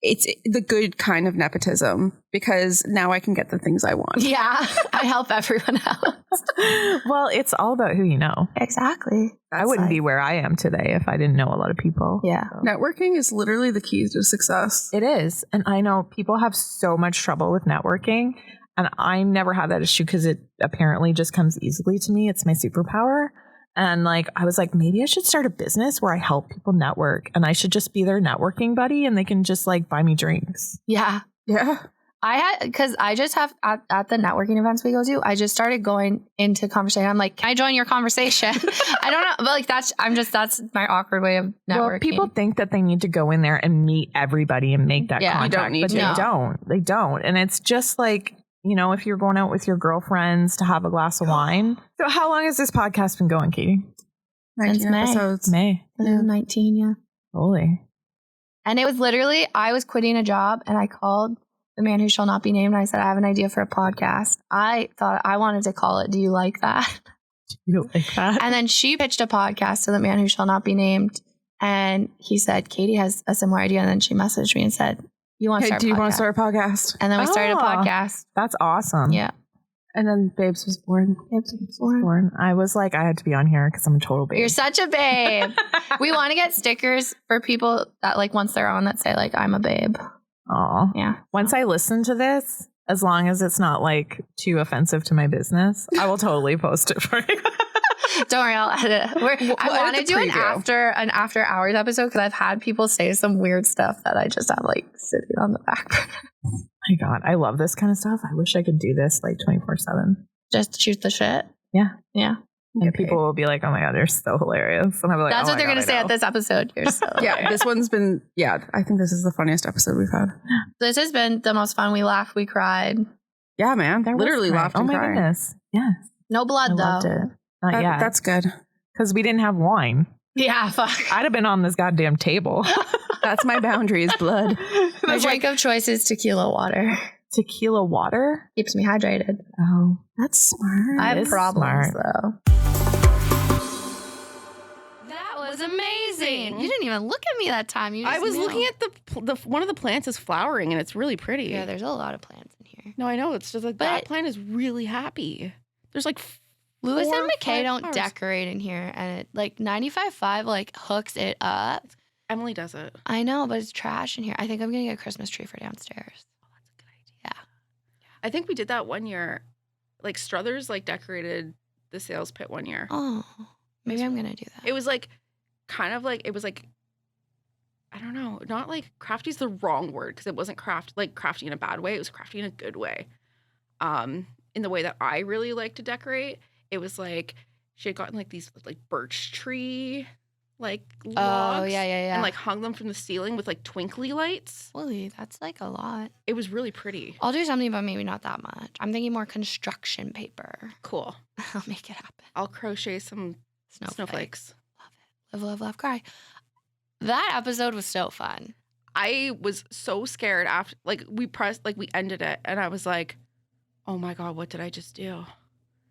Speaker 4: it's the good kind of nepotism because now I can get the things I want.
Speaker 1: Yeah, I help everyone else.
Speaker 3: Well, it's all about who you know.
Speaker 1: Exactly.
Speaker 3: I wouldn't be where I am today if I didn't know a lot of people.
Speaker 1: Yeah.
Speaker 3: So.
Speaker 4: Networking is literally the key to success.
Speaker 3: It is. And I know people have so much trouble with networking. And I never had that issue because it apparently just comes easily to me. It's my superpower. And like, I was like, maybe I should start a business where I help people network and I should just be their networking buddy and they can just like buy me drinks.
Speaker 1: Yeah.
Speaker 4: Yeah.
Speaker 1: Because I just have at the networking events we go to, I just started going into conversation. I'm like, can I join your conversation? I don't know. But like, that's my awkward way of networking.
Speaker 3: Well, people think that they need to go in there and meet everybody and make that contact.
Speaker 4: You don't need
Speaker 3: to. They don't. And it's just like, you know, if you're going out with your girlfriends to have a glass of wine. So how long has this podcast been going, Katie?
Speaker 1: 19
Speaker 4: episodes.
Speaker 3: May.
Speaker 1: 19, yeah.
Speaker 3: Holy.
Speaker 1: And it was literally, I was quitting a job and I called the man who shall not be named. And I said, I have an idea for a podcast. I thought I wanted to call it, Do You Like That?
Speaker 3: Do you like that?
Speaker 1: And then she pitched a podcast to the man who shall not be named. And he said, Katie has a similar idea. And then she messaged me and said, do you want to start a podcast? And then we started a podcast.
Speaker 3: That's awesome.
Speaker 1: Yeah.
Speaker 4: And then Babes was born.
Speaker 3: I was like, I had to be on here because I'm a total babe.
Speaker 1: You're such a babe. We want to get stickers for people that like once they're on that say like, I'm a babe.
Speaker 3: Oh,
Speaker 1: yeah.
Speaker 3: Once I listen to this, as long as it's not like too offensive to my business, I will totally post it for you.
Speaker 1: Don't worry, I'll edit it. I want to do an after hours episode because I've had people say some weird stuff that I just have like sitting on the back burner.
Speaker 3: My God, I love this kind of stuff. I wish I could do this like 24/7.
Speaker 1: Just shoot the shit.
Speaker 3: Yeah.
Speaker 1: Yeah.
Speaker 3: And people will be like, oh my God, you're so hilarious. And I'll be like,
Speaker 1: that's what they're going to say at this episode. You're so
Speaker 4: yeah, this one's been, I think this is the funniest episode we've had.
Speaker 1: This has been the most fun. We laughed, we cried.
Speaker 4: Yeah, man. Literally laughed and cried.
Speaker 3: Oh my goodness. Yes.
Speaker 1: No blood though.
Speaker 3: Loved it. Not yet.
Speaker 4: That's good.
Speaker 3: Because we didn't have wine.
Speaker 1: Yeah, fuck.
Speaker 3: I'd have been on this goddamn table.
Speaker 4: That's my boundaries, blood.
Speaker 1: My drink of choice is tequila water.
Speaker 3: Tequila water?
Speaker 1: Keeps me hydrated.
Speaker 3: Oh,
Speaker 4: that's smart.
Speaker 1: I have problems though. That was amazing. You didn't even look at me that time.
Speaker 2: I was looking at the one of the plants is flowering and it's really pretty.
Speaker 1: Yeah, there's a lot of plants in here.
Speaker 2: No, I know. It's just like that plant is really happy. There's like
Speaker 1: Lewis and McKay don't decorate in here, and it like 95.5 like hooks it up.
Speaker 2: Emily does it.
Speaker 1: I know, but it's trash in here. I think I'm gonna get a Christmas tree for downstairs.
Speaker 2: Oh, that's a good idea. Yeah. I think we did that one year. Like Struthers like decorated the sales pit one year.
Speaker 1: Oh, maybe I'm gonna do that.
Speaker 2: It was like kind of like I don't know, not like crafty's the wrong word because it wasn't crafty in a bad way. It was crafty in a good way. In the way that I really like to decorate. It was like she had gotten like these like birch tree like logs.
Speaker 1: Oh, yeah.
Speaker 2: And like hung them from the ceiling with like twinkly lights.
Speaker 1: Holy, that's like a lot.
Speaker 2: It was really pretty.
Speaker 1: I'll do something, but maybe not that much. I'm thinking more construction paper.
Speaker 2: Cool.
Speaker 1: I'll make it happen.
Speaker 2: I'll crochet some snowflakes.
Speaker 1: Love it. Live, love, laugh, cry. That episode was so fun.
Speaker 2: I was so scared after like we ended it and I was like, oh my God, what did I just do?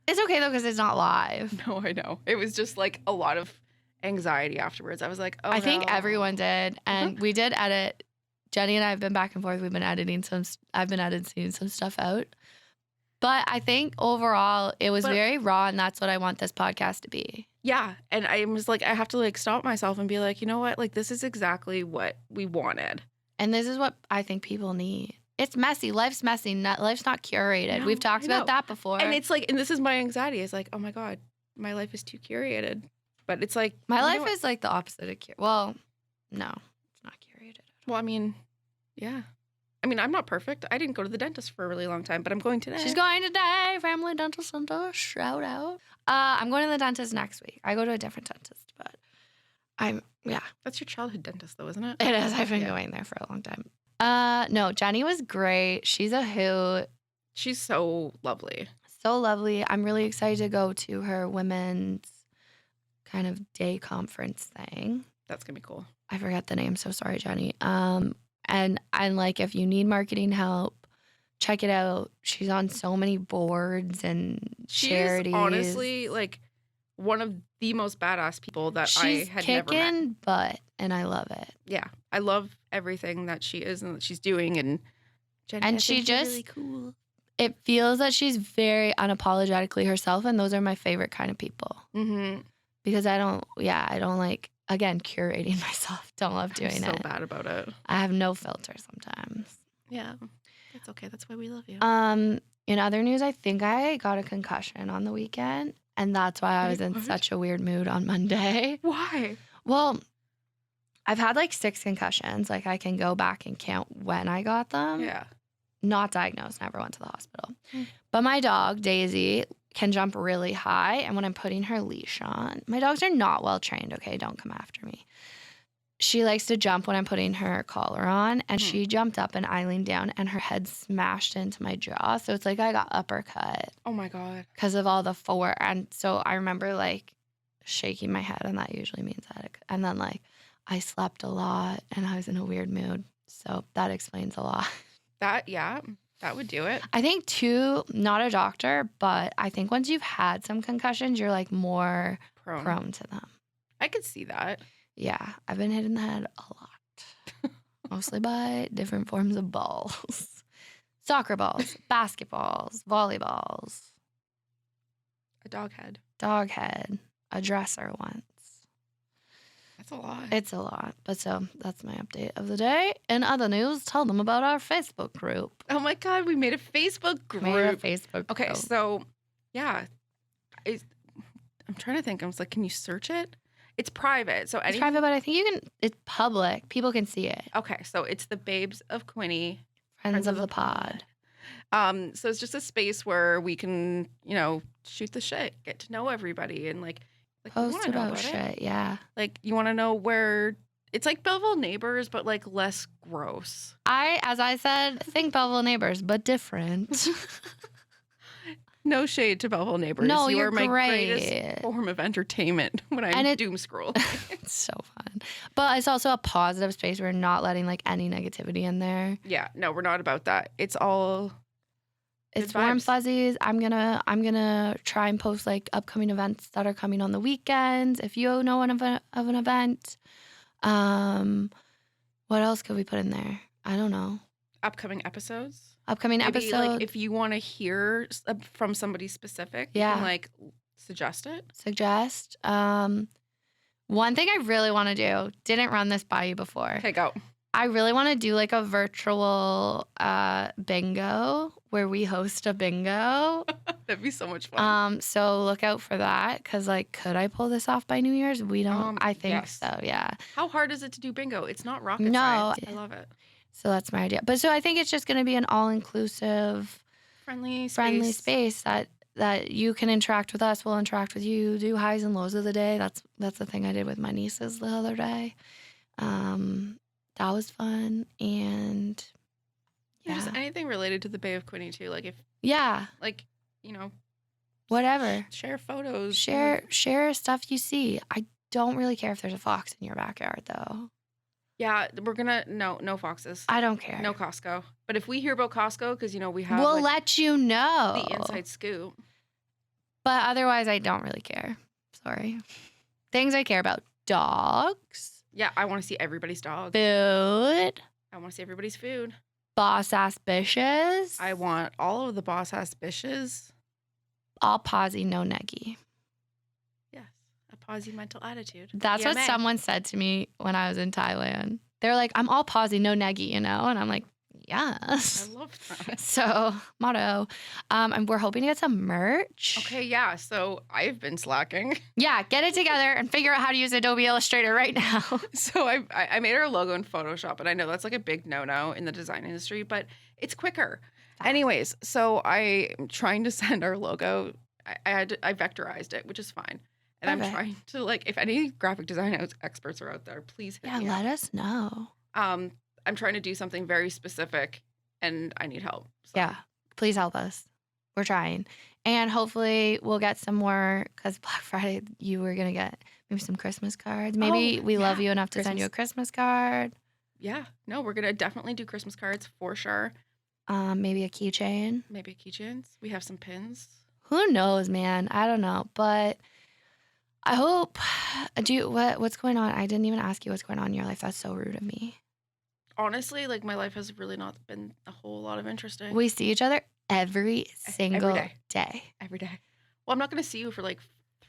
Speaker 1: It's okay, though, because it's not live.
Speaker 2: No, I know. It was just, like, a lot of anxiety afterwards. I was like, oh,
Speaker 1: I think everyone did. And we did edit. Jenny and I have been back and forth. I've been editing some stuff out. But I think overall, it was very raw, and that's what I want this podcast to be.
Speaker 2: Yeah. And I was like, I have to, like, stop myself and be like, you know what? Like, this is exactly what we wanted.
Speaker 1: And this is what I think people need. It's messy. Life's messy. Life's not curated. We've talked about that before.
Speaker 2: And it's like, and this is my anxiety. It's like, oh my God, my life is too curated. But it's like
Speaker 1: my life is like the opposite of well, no, it's not curated.
Speaker 2: Well, I mean, yeah. I mean, I'm not perfect. I didn't go to the dentist for a really long time, but I'm going today.
Speaker 1: She's going today. Family Dental Center. Shout out. I'm going to the dentist next week. I go to a different dentist, but yeah.
Speaker 2: That's your childhood dentist, though, isn't it?
Speaker 1: It is. I've been going there for a long time. No, Jenny was great. She's a hoot.
Speaker 2: She's so lovely.
Speaker 1: So lovely. I'm really excited to go to her women's kind of day conference thing.
Speaker 2: That's going to be cool.
Speaker 1: I forget the name, so sorry, Jenny. And like, if you need marketing help, check it out. She's on so many boards and charities.
Speaker 2: She's honestly like one of the most badass people that I had never met.
Speaker 1: She's kicking butt, and I love it.
Speaker 2: Yeah, I love everything that she is and that she's doing, and Jenny,
Speaker 1: and she just
Speaker 2: really cool.
Speaker 1: It feels that she's very unapologetically herself, and those are my favorite kind of people.
Speaker 2: Mm-hmm.
Speaker 1: Because I don't like, again, curating myself. Don't love doing it.
Speaker 2: I'm so bad about it.
Speaker 1: I have no filter sometimes.
Speaker 2: Yeah, that's okay. That's why we love you.
Speaker 1: In other news, I think I got a concussion on the weekend, and that's why I was in such a weird mood on Monday.
Speaker 2: Why?
Speaker 1: Well, I've had like 6 concussions. Like, I can go back and count when I got them.
Speaker 2: Yeah.
Speaker 1: Not diagnosed, never went to the hospital. But my dog, Daisy, can jump really high, and when I'm putting her leash on, my dogs are not well trained, okay? Don't come after me. She likes to jump when I'm putting her collar on, and she jumped up and I leaned down, and her head smashed into my jaw. So it's like I got uppercut.
Speaker 2: Oh my God.
Speaker 1: Because of all the force. And so I remember like shaking my head, and that usually means that. And then like I slept a lot, and I was in a weird mood. So that explains a lot.
Speaker 2: That would do it.
Speaker 1: I think too, not a doctor, but I think once you've had some concussions, you're like more prone to them.
Speaker 2: I could see that.
Speaker 1: Yeah, I've been hit in the head a lot. Mostly by different forms of balls. Soccer balls, basketballs, volleyballs.
Speaker 2: A dog head.
Speaker 1: Dog head. A dresser once.
Speaker 2: That's a lot.
Speaker 1: It's a lot. But so that's my update of the day. In other news, tell them about our Facebook group.
Speaker 2: Oh my God, we made a Facebook group. Okay, so yeah. I'm trying to think. I was like, can you search it? It's private. So
Speaker 1: it's private, but I think you can, it's public. People can see it.
Speaker 2: Okay, so it's the Babes of Quinte.
Speaker 1: Friends of the pod.
Speaker 2: So it's just a space where we can, shoot the shit, get to know everybody, and like
Speaker 1: post about shit. Yeah.
Speaker 2: Like, you want to know where it's like Belleville Neighbors, but like less gross.
Speaker 1: As I said, think Belleville Neighbors, but different.
Speaker 2: No shade to Belleville Neighbors.
Speaker 1: No,
Speaker 2: you
Speaker 1: you're
Speaker 2: are my
Speaker 1: great.
Speaker 2: greatest form of entertainment when I'm doom scrolling.
Speaker 1: It's so fun. But it's also a positive space. We're not letting like any negativity in there.
Speaker 2: Yeah, no, we're not about that. It's all
Speaker 1: it's warm fuzzies. I'm gonna try and post like upcoming events that are coming on the weekends. If you know of an event, what else could we put in there? I don't know.
Speaker 2: Upcoming episodes.
Speaker 1: Maybe,
Speaker 2: like, if you want to hear from somebody specific, you can like suggest it.
Speaker 1: One thing I really want to do, didn't run this by you before.
Speaker 2: Okay, go.
Speaker 1: I really want to do like a virtual bingo where we host a bingo.
Speaker 2: That'd be so much fun.
Speaker 1: So look out for that, because like, could I pull this off by New Year's? We don't. I think so. Yeah.
Speaker 2: How hard is it to do bingo? It's not rocket science. I love it.
Speaker 1: So that's my idea. But so I think it's just going to be an all-inclusive,
Speaker 2: friendly
Speaker 1: space that you can interact with us. We'll interact with you. Do highs and lows of the day. That's the thing I did with my nieces the other day. That was fun. And
Speaker 2: just anything related to the Bay of Quinte too. Like
Speaker 1: whatever.
Speaker 2: Share photos.
Speaker 1: Share stuff you see. I don't really care if there's a fox in your backyard though.
Speaker 2: Yeah, we're gonna no foxes.
Speaker 1: I don't care.
Speaker 2: No Costco. But if we hear about Costco, because we have,
Speaker 1: we'll let you know
Speaker 2: the inside scoop.
Speaker 1: But otherwise, I don't really care. Sorry. Things I care about: dogs.
Speaker 2: Yeah, I want to see everybody's dog.
Speaker 1: Food.
Speaker 2: I want to see everybody's food.
Speaker 1: Boss ass bitches.
Speaker 2: I want all of the boss ass bitches.
Speaker 1: All posy, no neggy.
Speaker 2: Posy mental attitude.
Speaker 1: That's what someone said to me when I was in Thailand. They're like, I'm all posy, no neggy, And I'm like, Yes.
Speaker 2: I love that.
Speaker 1: So, motto. And we're hoping to get some merch.
Speaker 2: Okay, yeah. So I've been slacking.
Speaker 1: Yeah, get it together and figure out how to use Adobe Illustrator right now.
Speaker 2: So I made our logo in Photoshop, and I know that's like a big no-no in the design industry, but it's quicker. Anyways, so I'm trying to send our logo. I vectorized it, which is fine. And I'm trying to, like, if any graphic design experts are out there, please hit me
Speaker 1: let us know.
Speaker 2: I'm trying to do something very specific, and I need help. So.
Speaker 1: Yeah, please help us. We're trying. And hopefully we'll get some more, because Black Friday, you were going to get maybe some Christmas cards. Maybe we love you enough to send you a Christmas card.
Speaker 2: Yeah. No, we're going to definitely do Christmas cards for sure.
Speaker 1: Maybe a keychain.
Speaker 2: Maybe keychains. We have some pins.
Speaker 1: Who knows, man? I don't know. But I hope. What's going on? I didn't even ask you what's going on in your life. That's so rude of me.
Speaker 2: Honestly, like, my life has really not been a whole lot of interesting.
Speaker 1: We see each other every single day.
Speaker 2: Every day. Well, I'm not going to see you for like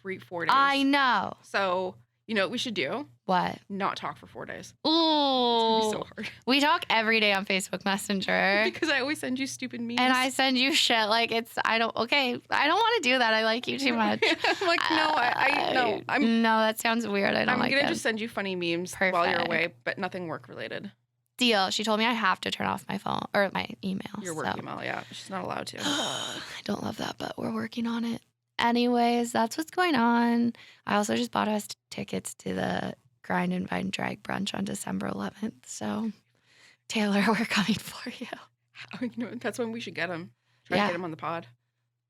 Speaker 2: 3-4 days.
Speaker 1: I know.
Speaker 2: So, you know what we should do?
Speaker 1: What?
Speaker 2: Not talk for 4 days.
Speaker 1: Ooh.
Speaker 2: It's going to be so hard.
Speaker 1: We talk every day on Facebook Messenger.
Speaker 2: Because I always send you stupid memes.
Speaker 1: And I send you shit. Like, I don't want to do that. I like you too much.
Speaker 2: I'm like, no,
Speaker 1: no, that sounds weird. I don't like it.
Speaker 2: I'm going to just send you funny memes while you're away, but nothing work related.
Speaker 1: Deal. She told me I have to turn off my phone or my email.
Speaker 2: Your work email, yeah. She's not allowed to.
Speaker 1: I don't love that, but we're working on it. Anyways, that's what's going on. I also just bought us tickets to the Grind and Vine Drag Brunch on December 11th. So, Taylor, we're coming for you.
Speaker 2: You know, that's when we should get him. Try to get him on the pod.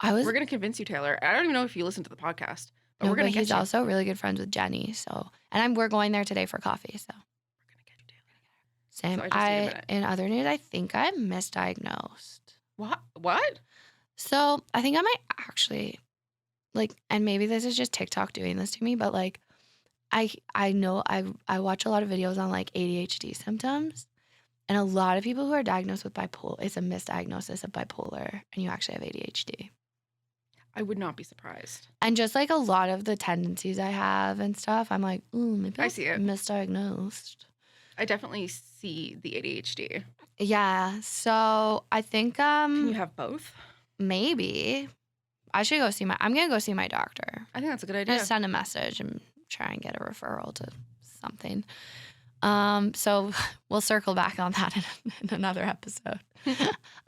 Speaker 2: We're going to convince you, Taylor. I don't even know if you listen to the podcast, but we're going to get you.
Speaker 1: He's also really good friends with Jenny. So, and we're going there today for coffee. So. Same.
Speaker 2: So
Speaker 1: in other news, I think I'm misdiagnosed.
Speaker 2: What?
Speaker 1: So I think I might actually, like, and maybe this is just TikTok doing this to me, but like, I know I watch a lot of videos on like ADHD symptoms, and a lot of people who are diagnosed with bipolar, it's a misdiagnosis of bipolar, and you actually have ADHD.
Speaker 2: I would not be surprised.
Speaker 1: And just like a lot of the tendencies I have and stuff, I'm like, maybe
Speaker 2: I see it.
Speaker 1: Misdiagnosed.
Speaker 2: I definitely see the ADHD.
Speaker 1: Yeah. So I think
Speaker 2: Can you have both?
Speaker 1: Maybe. I'm gonna go see my doctor.
Speaker 2: I think that's a good idea.
Speaker 1: Just send a message and try and get a referral to something. So we'll circle back on that in another episode.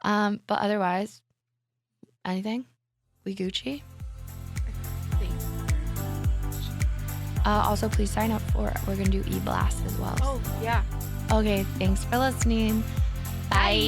Speaker 1: But otherwise, anything? We Gucci? Also, please sign up we're going to do e-blast as well.
Speaker 2: Oh, yeah.
Speaker 1: Okay, thanks for listening. Bye.